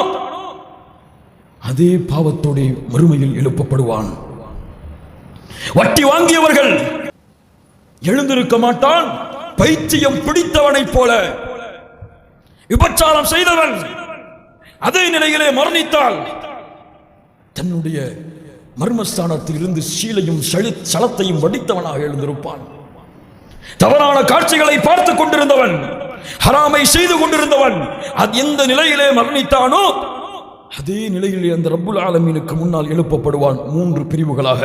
அதே பாவத்தோடு மறுமையில் எழுப்பப்படுவான். வட்டி வாங்கியவர்கள் எழுந்திருக்க மாட்டான். பைத்தியம் பிடித்தவனை போல விபச்சாரம் செய்தவன் அதே நிலையிலே மரணித்தால் தன்னுடைய மர்மஸ்தானத்தில் இருந்து சீலையும் சலத்தையும் வடித்தவனாக எழுந்திருப்பான். தவறான காட்சிகளை பார்த்துக் கொண்டிருந்தவன், ஹராமை செய்து கொண்டிருந்தவன் எந்த நிலையிலே மரணித்தானோ அதே நிலையிலே அந்த ரப்புல் ஆலமீனுக்கு முன்னால் எழுப்பப்படுவான். 3 பிரிவுகளாக.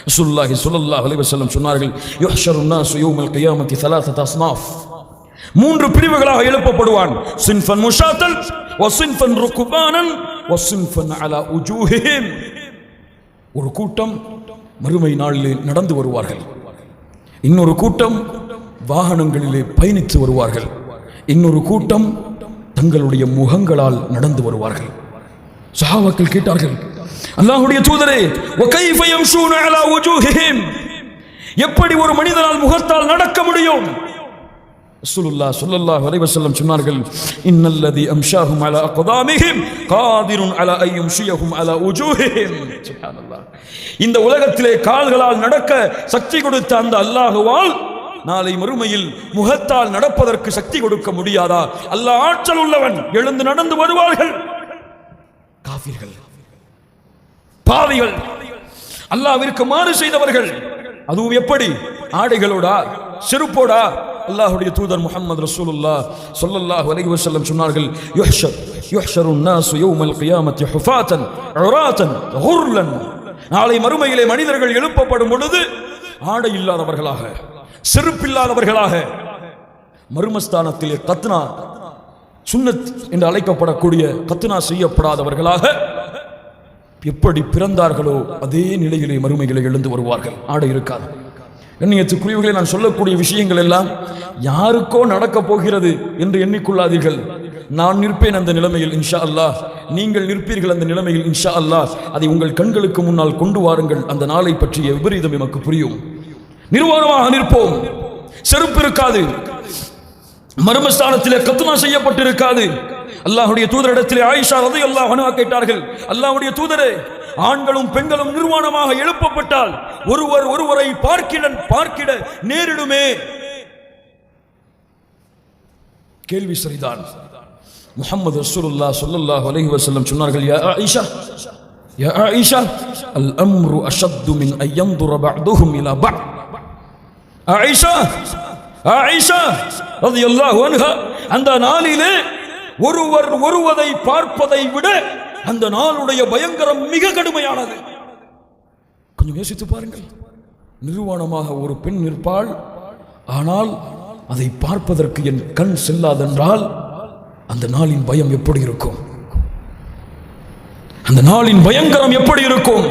ரசூலுல்லாஹி ஸல்லல்லாஹு அலைஹி வஸல்லம் சொன்னார்கள், யுஹ்ஷரு الناس يوم القيامة 3 أصناف. 3 பிரிவுகளாக எழுப்பப்படுவான். சின்ஃபன் முஷாத்தல் வசின்ஃபன் ருக்பானன் வசின்ஃபன் அலா உஜூஹிஹிம். ஒரு கூட்டம் மறுமை நாளிலே நடந்து வருவார்கள். இன்னொரு கூட்டம் வாகனங்களிலே பயணித்து வருவார்கள். இன்னொரு கூட்டம் தங்களுடைய முகங்களால் நடந்து வருவார்கள். சஹாபாக்கள் கேட்டார்கள், அல்லாஹ்வுடைய தூதரே, வகைஃப யம்ஷூன அலா உஜூஹிஹிம், எப்படி ஒரு மனிதனால் முகத்தால் நடக்க முடியும்? ரசூலுல்லாஹ் ஸல்லல்லாஹு அலைஹி வஸல்லம் சொன்னார்கள், இன்னல்லதி அம்ஷாஹும் அலா அக்தாமிஹிம் காதிருன் அலா அய்யும்ஷியஹும் அலா உஜூஹிஹிம். சுப்ஹானல்லாஹ். இந்த உலகத்திலே கால்களால் நடக்க சக்தி கொடுத்த அந்த அல்லாஹ்வால் நாளை மறுமையில் முகத்தால் நடப்பதற்கு சக்தி கொடுக்க முடியாதா? அல்லாஹ் ஆற்றல் உள்ளவன், எழுந்து நடந்து வருவார்கள். காஃபிர்கள், பாவிகள், அல்லாஹ்விற்கு மாறு செய்தவர்கள், அதுவும் எப்படி? ஆடைகளோடா, செருப்போடா? அல்லாஹ்வுடைய தூதர் முஹம்மது ரசூலுல்லாஹ் ஸல்லல்லாஹு அலைஹி வஸல்லம் சொன்னார்கள், யுஹ்ஷருன் நாஸு யௌமல் கியாமத்தி ஹுஃபாத்தன் உராத்தன் குர்லன். நாளை மறுமையிலே மனிதர்கள் எழுப்பப்படும் பொழுது ஆடை இல்லாதவர்களாக, செருப்பில்லாதவர்களாக, மர்மஸ்தானத்திலே கத்னா சுன்னத் என்று அழைக்கப்படக்கூடிய கத்னா செய்யப்படாதவர்களாக எப்படி பிறந்தார்களோ அதே நிலையிலே மறுமையிலே எழுந்து வருவார்கள். ஆடை இருக்காது. கண்ணியத்துக்குரியவர்களே, நான் சொல்லக்கூடிய விஷயங்கள் எல்லாம் யாருக்கோ நடக்க போகிறது என்று எண்ணிக்கொள்ளாதீர்கள். நான் நிற்பேன் அந்த நிலைமையில் இன்ஷா அல்லாஹ், நீங்கள் நிற்பீர்கள் அந்த நிலைமையில் இன்ஷா அல்லாஹ். அதை உங்கள் கண்களுக்கு முன்னால் கொண்டு வாருங்கள். அந்த நாளை பற்றிய விபரீதம் எமக்கு புரியும். நிர்வாணமாக நிற்போம், செருப்பு இருக்காது, மர்மஸ்தானத்திலே கத்னா செய்யப்பட்டிருக்காது. அல்லாஹ்வுடைய தூதரிடத்திலே ஆயிஷா ரலியல்லாஹு அன்ஹா கேட்டார்கள், அல்லாஹ்வுடைய தூதரே, ஆண்களும் பெண்களும் நிர்வாணமாக எழுப்பப்பட்டால் ஒருவர் ஒருவரை பார்க்கிட நேரிடுமே. கேள்வி சரிதான். முஹம்மது ரசூலுல்லாஹ் ஸல்லல்லாஹு அலைஹி வஸல்லம் சொன்னார்கள், யா ஆயிஷா அல் அம்ரு அஷத்து மின் அன் யன்துர பஅதுஹும் இலா பஅத். ஆயிஷா ரலியல்லாஹு அன்ஹா, அந்த நாளிலே ஒருவர் ஒருவரை பார்ப்பதை விட அந்த நாளுடைய பயங்கரம் மிக கடுமையானது. கொஞ்சம் யோசித்து பாருங்கள். நிர்வாணமாக ஒரு பெண் நிற்பாள், ஆனால் அதை பார்ப்பதற்கு என் கண் செல்லாதென்றால் அந்த நாளின் பயம் எப்படி இருக்கும்? அந்த நாளின் பயங்கரம் எப்படி இருக்கும்?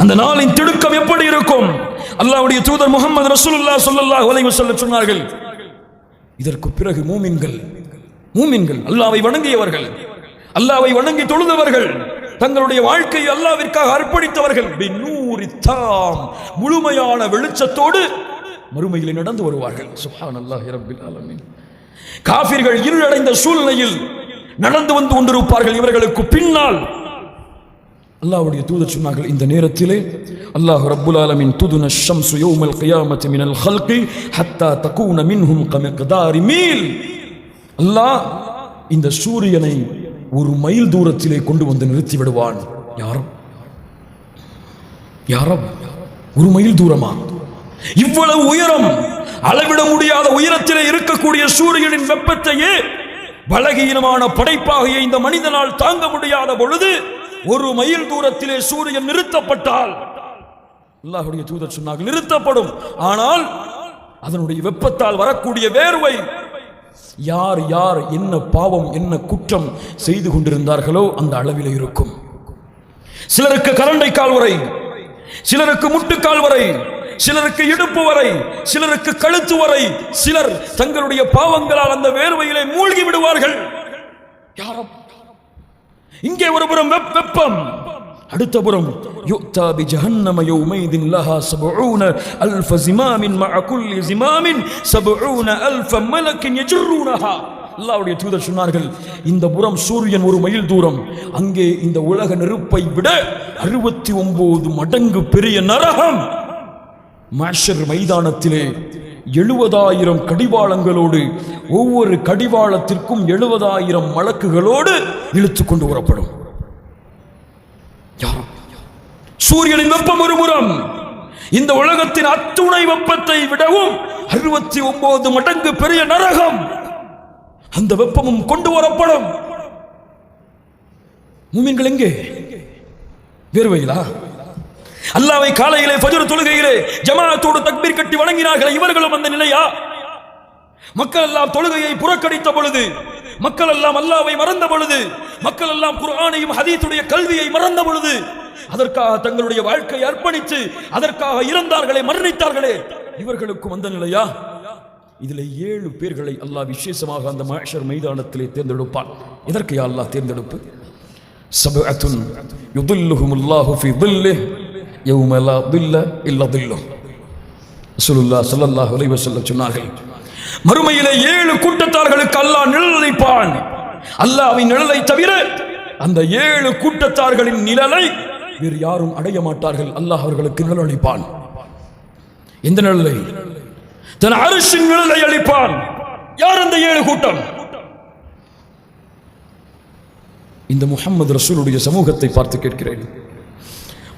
அந்த நாளின் திடுக்கம் எப்படி இருக்கும்? அல்லாஹ்வுடைய தூதர் முஹம்மது ரசூலுல்லாஹ் ஸல்லல்லாஹு அலைஹி வஸல்லம் சொன்னார்கள், இதற்கு பிறகு மூமின்கள் அல்லாஹ்வை வணங்கியவர்கள், அல்லாஹ்வை வணங்கி தொழுதவர்கள், தங்களுடைய வாழ்க்கையை அல்லாஹ்விற்காக அர்ப்பணித்தவர்கள், பின்னூரி தாம், முழுமையான வெளிச்சத்தோடு மறுமையிலே நடந்து வருவார்கள். சுப்ஹானல்லாஹி ரப்பில் ஆலமீன். காஃபிர்கள் இருளடைந்த சூழ்நிலையில் நடந்து வந்து கொண்டிருப்பார்கள். இவர்களுக்கு பின்னால் அல்லாஹ்வுடைய தூதர் சொன்னார்கள், இந்த நேரத்திலே அல்லாஹ் ரப்புல் ஆலமீன் துதுன ஷம்சு யௌமல் கியாமத்தி மினல் ஹல்கி ஹத்தா தகூன மின்ஹும் கமிக்தாரி மீல். அல்லாஹ் இந்த சூரியனை ஒரு மைல் தூரத்திலே கொண்டு வந்து நிறுத்தி விடுவான். யாரும் ஒரு மைல் தூரமா? இவ்வளவு உயரம், அளவிட முடியாத உயரத்திலே இருக்கக்கூடிய சூரியனின் வெப்பத்தையே பலகீனமான படைப்பாகிய இந்த மனிதனால் தாங்க முடியாத பொழுது ஒரு மைல் தூரத்திலே சூரியன் நிறுத்தப்பட்டால் அல்லாஹ்வுடைய தூதர் சொன்னார்கள், நிறுத்தப்படும். ஆனால் அதனுடைய வெப்பத்தால் வரக்கூடிய வேர்வை யார் யார் என்ன பாவம் என்ன குற்றம் செய்து கொண்டிருந்தார்களோ அந்த அளவிலே இருக்கும். சிலருக்கு கரண்டை கால் வரை, சிலருக்கு முட்டுக்கால் வரை, சிலருக்கு இடுப்பு வரை, சிலருக்கு கழுத்து வரை, சிலர் தங்களுடைய பாவங்களால் அந்த வேர்வையிலே மூழ்கி விடுவார்கள். யாரும் இங்கே ஒரு புறம் வெப்பம், அடுத்த புறம் யுக்தா பி ஜஹன்னம யௌமைதின் லஹா 70000 ஜிமாமின் மஅ குல்லி ஜிமாமின் 70000 மலக்கின் யஜ்ருனஹா. அல்லாஹ்வுடைய தூதர் சொன்னார்கள், இந்த புறம் சூரியன் ஒரு மைல் தூரம், அங்கே இந்த உலக நெருப்பை விட 69 மடங்கு பெரிய நரகம் மஹ்ஷர் மைதானத்திலே 70000 கடிவாளங்களோடு, ஒவ்வொரு கடிவாளத்திற்கும் 70000 மலக்குகளோடு இழுத்துக் கொண்டு வரப்படும். சூரியனின் வெப்பம் ஒரு புறம், இந்த உலகத்தின் அத்துணை வெப்பத்தை விடவும் 69 மடங்கு பெரிய நரகம், அந்த வெப்பமும் கொண்டு வரப்படும். மூமின்கள் எங்கே? வேர்வையிலா? அல்லாஹ்வை காலையிலே ஃபஜ்ர் தொழுகையிலே ஜமாஅத்தோடு தக்பீர் கட்டி வணங்கினார்கள், இவர்களும் அந்த நிலையா? மக்கள் எல்லாம் தொழுகையை புறக்கணித்த பொழுது, மக்கள் எல்லாம் அல்லாஹ்வை மறந்த பொழுது, மக்கள் எல்லாம் குர்ஆனையும் ஹதீஸுடைய கல்வியை மறந்த பொழுது, அதற்காக தங்களுடைய வாழ்க்கையை அர்ப்பணித்து அதற்காக இறந்தார்களே, மரணித்தார்களே, இவர்களுக்கும் அந்த நிலையா? இதில் 7 பேர்களை அல்லாஹ் விசேஷமாக அந்த மஹ்ஷர் மைதானத்திலே தேர்ந்தெடுப்பான். எதற்கு யா அல்லாஹ் தேர்ந்தெடுப்பு? சபஅத்துன் யுதில்லுஹுமுல்லாஹு ஃபீ தில்லிஹி யௌம லா தில்ல இல்லா தில்லுஹு. ரசூலுல்லாஹ் ஸல்லல்லாஹு அலைஹி வஸல்லம் சொன்னார்கள், மறுமையிலே 7 கூட்டத்தார்களுக்கு அல்லாஹ் நிழல் அளிப்பான். அல்லாஹ்வின் நிழலை தவிர அந்த 7 கூட்டத்தார்களின் நிழலை வேறு யாரும் அடைய மாட்டார்கள். அல்லாஹ் அவர்களுக்கு நிழல் அளிப்பான். எந்த நிழலை? தன் அர்ஷின் நிழலை அளிப்பான். யார் அந்த 7 கூட்டம்? இந்த முஹம்மது ரசூலுடைய சமூகத்தை பார்த்து கேட்கிறேன்.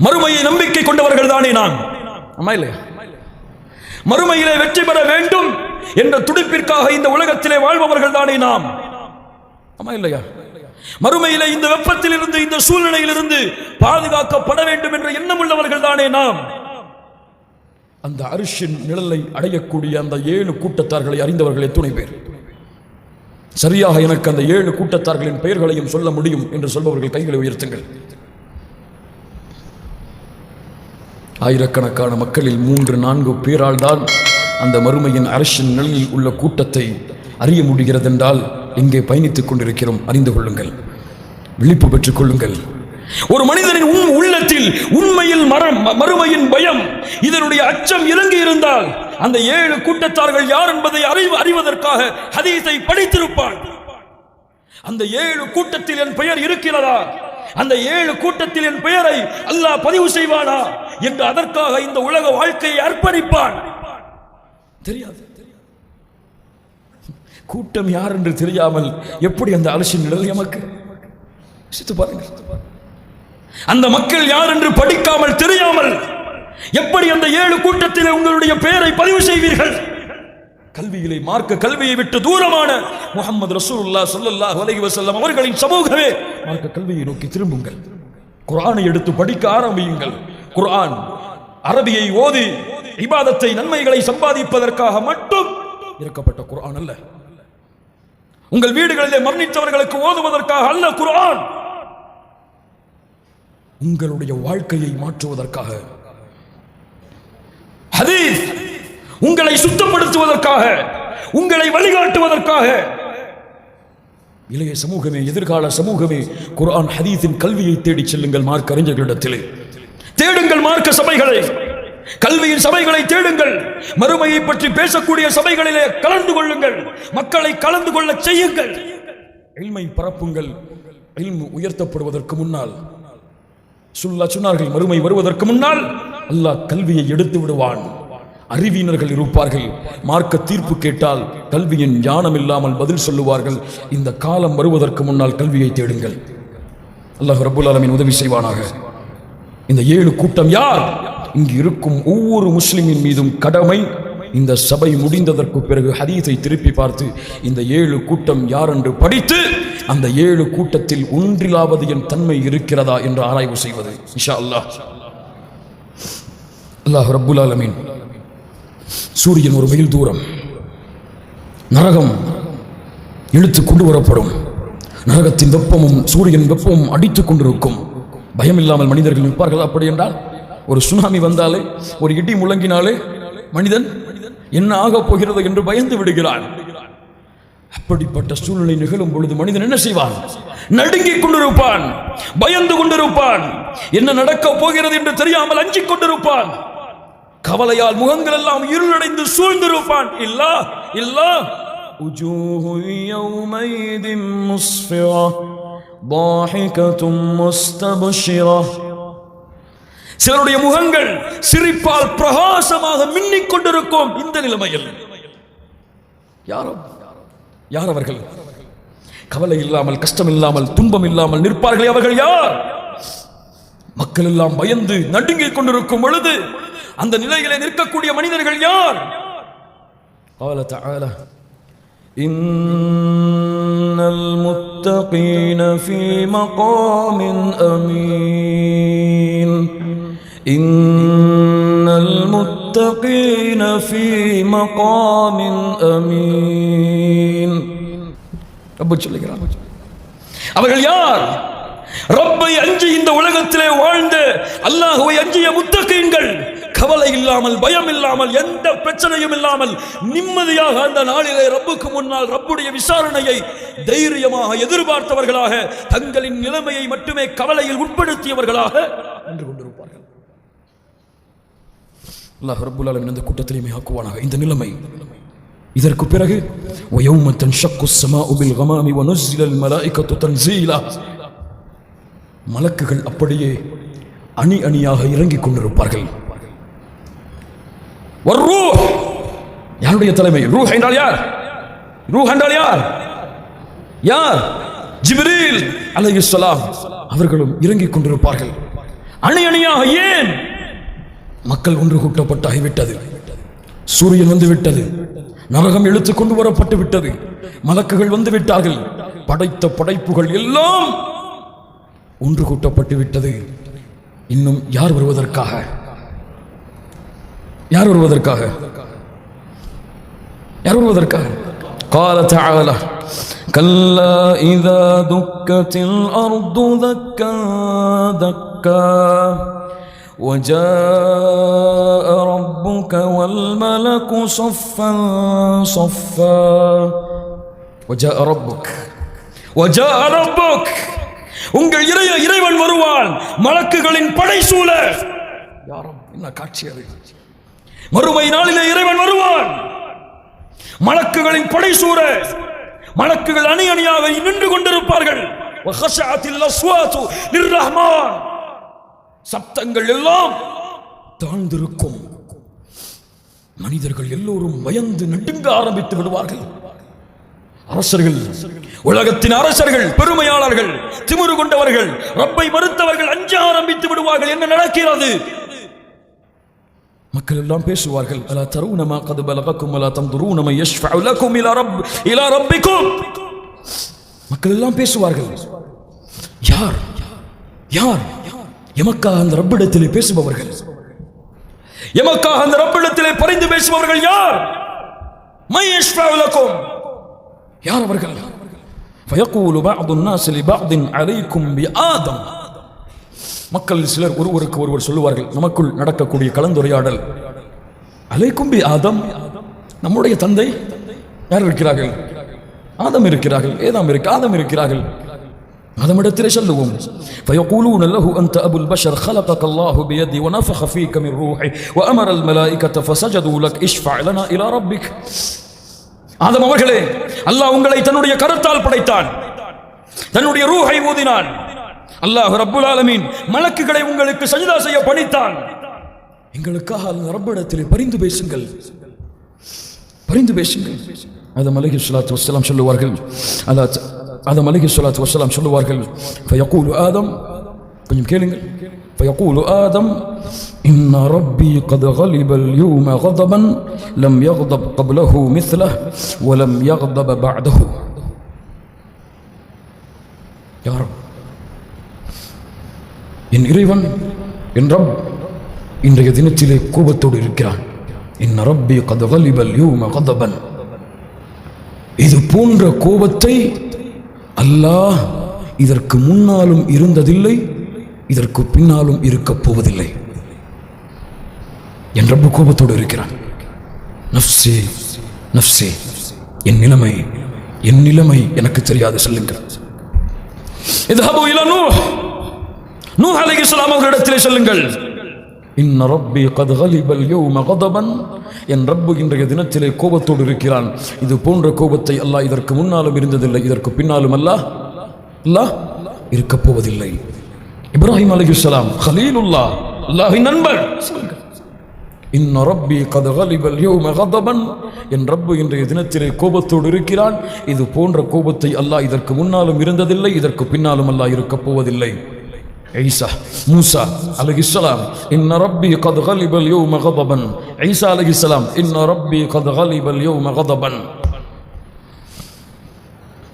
மறுமையை நம்பிக்கை கொண்டவர்கள் தானே நாம்? ஆமா இல்லையா? மறுமையிலே வெற்றி பெற வேண்டும் என்ற துடிப்பிற்காக இந்த உலகத்திலே வாழ்பவர்கள் தானே நாம்? ஆமா இல்லையா? மறுமையிலே இந்த வெப்பத்தில் இருந்து, இந்த சூழ்நிலையில் இருந்து பாதுகாக்கப்பட வேண்டும் என்ற எண்ணம் உள்ளவர்கள் தானே நாம்? அந்த அர்ஷின் நிழலை அடையக்கூடிய அந்த 7 கூட்டத்தார்களை அறிந்தவர்கள் எத்துணை பேர்? சரியாக எனக்கு அந்த 7 கூட்டத்தார்களின் பெயர்களையும் சொல்ல முடியும் என்று சொல்பவர்கள் கைகளை உயர்த்துங்கள். ஆயிரக்கணக்கான மக்களில் 3-4 பேரால் தான் அந்த மறுமையின் அர்ஷின் நிழலில் உள்ள கூட்டத்தை அறிய முடிகிறது என்றால் இங்கே பயணித்துக் கொண்டிருக்கிறோம். அறிந்து கொள்ளுங்கள், விழிப்பு பெற்றுக் கொள்ளுங்கள். ஒரு மனிதனின் உள்ளத்தில் உண்மையில் மறுமையின் பயம், இதனுடைய அச்சம் இறங்கி இருந்தால் அந்த 7 கூட்டத்தார்கள் யார் என்பதை அறிவதற்காக ஹதீஸை படித்திருப்பான். அந்த 7 கூட்டத்தில் என் பெயர் இருக்கிறதா, அந்த 7 கூட்டத்தில் என் பெயரை அல்லாஹ் பதிவு செய்வானா என்று அதற்காக இந்த உலக வாழ்க்கையை அர்ப்பணிப்பான். தெரியாது, கூட்டம் யார் என்று தெரியாமல் எப்படி அந்த அலட்சிய நிழல் எமக்கு? பாருங்கள், அந்த மக்கள் யார் என்று படிக்காமல் தெரியாமல் எப்படி அந்த 7 கூட்டத்தில் உங்களுடைய பெயரை பதிவு செய்வீர்கள்? கல்வியிலே, மார்க்க கல்வியை விட்டு தூரமான முஹம்மது ரசூலுல்லாஹ் ஸல்லல்லாஹு அலைஹி வஸல்லம் அவர்களின் சமூகமே மார்க்க கல்வியை நோக்கி திரும்புங்கள். குர்ஆனை எடுத்து படிக்க ஆரம்பியுங்கள். குர்ஆன் அரபியை ஓதி இபாதத்தை, நன்மைகளை சம்பாதிப்பதற்காக மட்டும் இறக்கப்பட்ட குர்ஆன் அல்ல. உங்கள் வீடுகளிலே மரணித்தவர்களுக்கு ஓதுவதற்காக அல்ல குர்ஆன். உங்களுடைய வாழ்க்கையை மாற்றுவதற்காக. ஹதீஸ் உங்களை சுத்தப்படுத்துவதற்காக, உங்களை வழிகாட்டுவதற்காக. இளைய சமூகமே, எதிர்கால சமூகமே, குர்ஆன் ஹதீஸின் கல்வியை தேடி செல்லுங்கள். மார்க்க அறிஞர்களிடத்திலே தேடுங்கள். மார்க்க சபைகளை, கல்வியின் சபைகளை தேடுங்கள். மறுமையை பற்றி பேசக்கூடிய சபைகளிலே கலந்து கொள்ளுங்கள். மக்களை கலந்து கொள்ள செய்யுங்கள். இல்மை பரப்புங்கள். இல்மு உயர்த்தப்படுவதற்கு முன்னால் சொன்னார்கள், மறுமை வருவதற்கு முன்னால் அல்லாஹ் கல்வியை எடுத்து விடுவான். அறிவியினர்கள் இருப்பார்கள். மார்க்க தீர்ப்பு கேட்டால் கல்வியின் ஞானம் இல்லாமல் பதில் சொல்லுவார்கள். இந்த காலம் வருவதற்கு முன்னால் கல்வியை தேடுங்கள். அல்லாஹ் ரப்பல் ஆலமீன் உதவி செய்வானாக. இந்த 7 கூட்டம் யார்? இங்கு இருக்கும் ஒவ்வொரு முஸ்லிமின் மீதும் கடமை. இந்த சபை முடிந்ததற்கு பிறகு ஹதீஸை திருப்பி பார்த்து இந்த 7 கூட்டம் யார் என்று படித்து அந்த 7 கூட்டத்தில் ஒன்றிலாவது என் தன்மை இருக்கிறதா என்று ஆராய்வு செய்வது. இன்ஷா அல்லாஹ். அல்லாஹ் ரப்புல் ஆலமீன் சூரியன் ஒரு மைல் தூரம் நரகம் இழுத்து கொண்டு வரப்படும். நரகத்தின் வெப்பமும் சூரியன் வெப்பமும் அடித்துக் கொண்டிருக்கும். பயம் இல்லாமல் மனிதர்கள் நிற்பார்கள். அப்படி என்றால் ஒரு சுனாமி வந்தாலே, ஒரு இடி முழங்கினாலே மனிதன் என்ன ஆகப் போகிறது என்று பயந்து விடுகிறான். அப்படிப்பட்ட சூழ்நிலை நிகழும் பொழுது மனிதன் என்ன செய்வான்? நடுங்கிக் கொண்டிருப்பான், பயந்து கொண்டிருப்பான். என்ன நடக்கப் போகிறது என்று தெரியாமல் அஞ்சிக் கொண்டிருப்பான். கவலையால் முகங்கள் எல்லாம் இருளடைந்து சூழ்ந்திருப்பான். இல்லா இல்லா உஜூஹு யௌமைதின் முஸ்ஃபிரா ضاحكத்தும் முஸ்தப்ஷிரா. சிலருடைய முகங்கள் சிரிப்பால் பிரகாசமாக மின்னிக் கொண்டிருக்கும். இந்த நிலைமையில் யார் அவர்கள்? கவலை இல்லாமல், கஷ்டம் இல்லாமல், துன்பம் இல்லாமல் நிற்பார்களே, அவர்கள் யார்? மக்கள் எல்லாம் பயந்து நடுங்கிக் கொண்டிருக்கும் பொழுது அந்த நிலையிலே நிற்கக்கூடிய மனிதர்கள் யார்? قال تعالى إن المتقين في مقام أمين إن المتقين في مقام أمين. ரப்பு சொல்லுகிறார், அவர்கள் யார்? ரப்பை அஞ்சி இந்த உலகத்திலே வாழ்ந்த, அல்லாஹ்வை அஞ்சிய முத்தகீன்கள். கவலை இல்லாமல், பயம் இல்லாமல், எந்த பிரச்சனையும் இல்லாமல் நிம்மதியாக அந்த நாளிலே ரப்புக்கு முன்னால் ரப்புடைய விசாரணையை தைரியமாக எதிர்பார்த்தவர்களாக, தங்களின் நிலைமையை மட்டுமே கவலையில் உட்படுத்தியவர்களாக நின்று கொண்டிருப்பார்கள். அல்லாஹ் ரப்புல் ஆலமீன் இந்த கூட்டத்திலேயே ஆக்குவானாக. இந்த நிலைமை இதற்கு பிறகு وَيَوْمَ تَنْشَقُّ السَّمَاءُ بِالْغَمَامِ وَنُزِّلَ الْمَلَائِكَةُ تَنْزِيلًا மலக்குகள் அப்படியே அணி அணியாக இறங்கிக் கொண்டிருப்பார்கள். வர்ரூஹ், யாருடைய தலைமை? ரூஹ் என்றால் யார்? ரூஹ் என்றால் யார்? யார்? ஜிப்ரீல் அலைஹிஸ்ஸலாம் அவர்களும் இறங்கிக் கொண்டிருப்பார்கள் அணி அணியாக. ஏன்? மக்கள் ஒன்று கூட்டப்பட்டாகிவிட்டது, சூரியன் வந்து விட்டது, நரகம் இழுத்து கொண்டு வரப்பட்டு விட்டது, மலக்குகள் வந்து விட்டார்கள், படைத்த படைப்புகள் எல்லாம் ஒன்று கூட்டப்பட்டு விட்டது. இன்னும் யார் வருவதற்காக? யார் வருவதற்காக? யார் வருவதற்காக? قال تعالى كلا إذا دكت الأرض دكا دكا وجاء ربك والملك صفا صفا وجاء ربك உங்கள் இறைவன் வருவான் மலக்குகளின் படை சூழ. யா ரப், என்ன காட்சி அது! மறுமை நாளிலே இறைவன் வருவான் மலக்குகளின் படை சூழ. மலக்குகள் அணி அணியாக நின்று கொண்டிருப்பார்கள். வஹஷஅத்தில் அஸ்வாது லிர்ரஹ்மான், சப்தங்கள் எல்லாம் தாழ்ந்திருக்கும். மனிதர்கள் எல்லோரும் பயந்து நடுங்க ஆரம்பித்து விடுவார்கள். அரசர்கள், உலகத்தின் அரசர்கள், பெருமையாளர்கள், திமிரு கொண்டவர்கள், ரப்பை மறுத்தவர்கள் அஞ்ச ஆரம்பித்து விடுவார்கள். என்ன நடக்கிறது? மக்கள் எல்லாம் பேசுவார்கள். அலா தரூன மா கத் பலகக்கும் வலா தன்துரூன மை யஷ்ஃபஉ லக்கும் இலா ரப்பிக்கும். மக்கள் எல்லாம் பேசுவார்கள். யார் யார் எமக்காக அந்த ரப்பிடத்திலே பேசுபவர்கள்? எமக்காக அந்த ரப்பிடத்திலே பரிந்து பேசுபவர்கள் யார்? மை யஷ்ஃபஉ லக்கும், யார் அவர்கள்? ஃபயகூலு பஅது الناس لبعض عليكم بآدم. மக்கள் சிலர் ஒருவருக்கு ஒருவர் சொல்லுவார்கள், நமக்குள் நடக்கக்கூடிய கலந்துரையாடல், அலைக்கும் பி ஆதம், நம்முடைய தந்தை யார் இருக்கிறார்கள்? ஆதம் இருக்கிறார்கள். ஏதாம் இருக்கு, ஆதம் இருக்கிறார்கள். ஆதமிடத்திலே சொல்லுவோம். فيقولون له أنت أبو البشر خلقك الله بيدي ونفخ فيك من روحي وأمر الملائكة فسجدوا لك اشفع لنا إلى ربك. ஆதம் அவர்களே, அல்லாஹ் உங்களை தன்னுடைய கரத்தால் படைத்தான், தன்னுடைய ரூஹை ஊதினான். அல்லாஹ் ரப்புல் ஆலமீன் மலக்குகளை உங்களுக்கு சஜ்தா செய்ய பணித்தான். எங்களுக்காக ரப்பிடத்திலே பரிந்து பேசுங்கள், பரிந்து பேசுங்கள். ஆதம் அலைஹிஸ்ஸலாத்து வஸ்ஸலாம் சொல்லுவார்கள், ஆதம் அலைஹிஸ்ஸலாத்து வஸ்ஸலாம் சொல்லுவார்கள், ஃபயகூலு ஆதம், கொஞ்சம் கேளுங்கள். ஃபயகூலு ஆதம் إن ربي قد غلب اليوم غضبا لم يغضب قبله مثله ولم يغضب بعده. يا رب, என் இறைவன், என் ரப் இன்றைய தினத்திலே கோபத்தோடு இருக்கிறான். இன்ன ரப்பி قد غلب اليوم غضبا. இது போன்ற கோபத்தை அல்லாஹ் இதற்கு முன்னாலும் இருந்ததில்லை, இதற்கு பின்னாலும் இருக்கப் போவதில்லை. என் ரப்பு கோபத்தோடு இருக்கிறான். நஃப்ஸே நஃப்ஸே, என் நிலைமை, என் நிலைமை எனக்கு தெரியாது, சொல்லுங்கள். இத்ஹபு இலா நூஹ், நூஹ் அலைஹிஸ்ஸலாம் அவர்களிடத்திலே சொல்லுங்கள். இன்ன ரப்பி கத் கலிபல் யௌம கதபன், என் ரப்பு இன்றைய தினத்திலே கோபத்தோடு இருக்கிறான். இது போன்ற கோபத்தை அல்லாஹ் இதற்கு முன்னாலும் இருந்ததில்லை, இதற்கு பின்னாலும் அல்லாஹ் இருக்கப் போவதில்லை. இப்ராஹிம் அலைஹிஸ்ஸலாம் கலீலுல்லாஹ், அல்லாஹ்வின் நண்பர். இன்ன ரப்பி கத் கலிபல் யௌம கதபன், என் ரப்பு இன்றைய தினத்திலே கோபத்தோடு இருக்கிறான். இது போன்ற கோபத்தை அல்லாஹ் இதற்கு முன்னாலும் இருந்ததில்லை, இதற்கு பின்னாலும் அல்லாஹ் இருக்கப் போவதில்லை. ஈசா, மூசா அலைஹிஸ்ஸலாம், இன்ன ரப்பி கத் கலிபல் யௌம கதபன். ஈசா அலைஹிஸ்ஸலாம், இன்ன ரப்பி கத் கலிபல் யௌம கதபன்.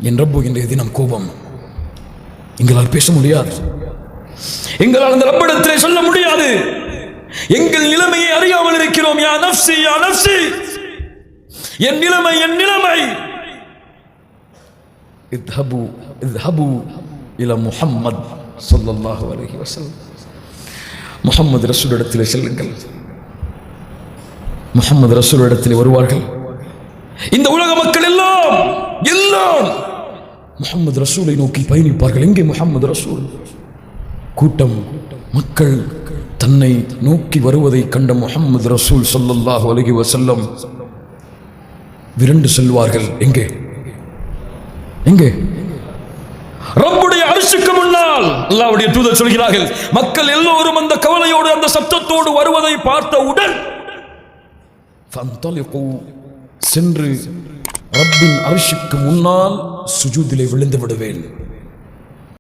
என் ரப்பு இன்றைய தினம் கோபம். எங்களால் பேச முடியாது, எங்களால் அந்த ரப்பிடத்திலே சொல்ல முடியாது. எங்கள் நிலைமையை அறியாமல் இருக்கிறோம். யா நஃப்ஸி யா நஃப்ஸி, என் நிலைமை, என் நிலைமை. இத்ஹபு இலா முஹம்மத் ஸல்லல்லாஹு அலைஹி வஸல்லம். முஹம்மது ரசூலிடத்திலே செல்லுங்கள். முஹம்மது ரசூலிடத்திலே வருவார்கள். இந்த உலக மக்கள் எல்லாம் முஹம்மது ரசூலை நோக்கி பயணிப்பார்கள். எங்கே முஹம்மது ரசூல்? கூட்டம் மக்கள் தன்னை நோக்கி வருவதை கண்ட முஹம்மது ரசூல் ஸல்லல்லாஹு அலைஹி வஸல்லம் விரண்டு செல்வார்கள். எங்கே எங்கே? ரப்புடைய அரிசிக்கு முன்னால். அல்லாஹ்வுடைய தூதர் சொல்கிறார்கள், மக்கள் எல்லோரும் அந்த கவலையோடு அந்த சத்தத்தோடு வருவதை பார்த்தவுடன் சென்று ரப்பின் அரிசிக்கு முன்னால் சுஜூதிலே விழுந்து விடுவேன்.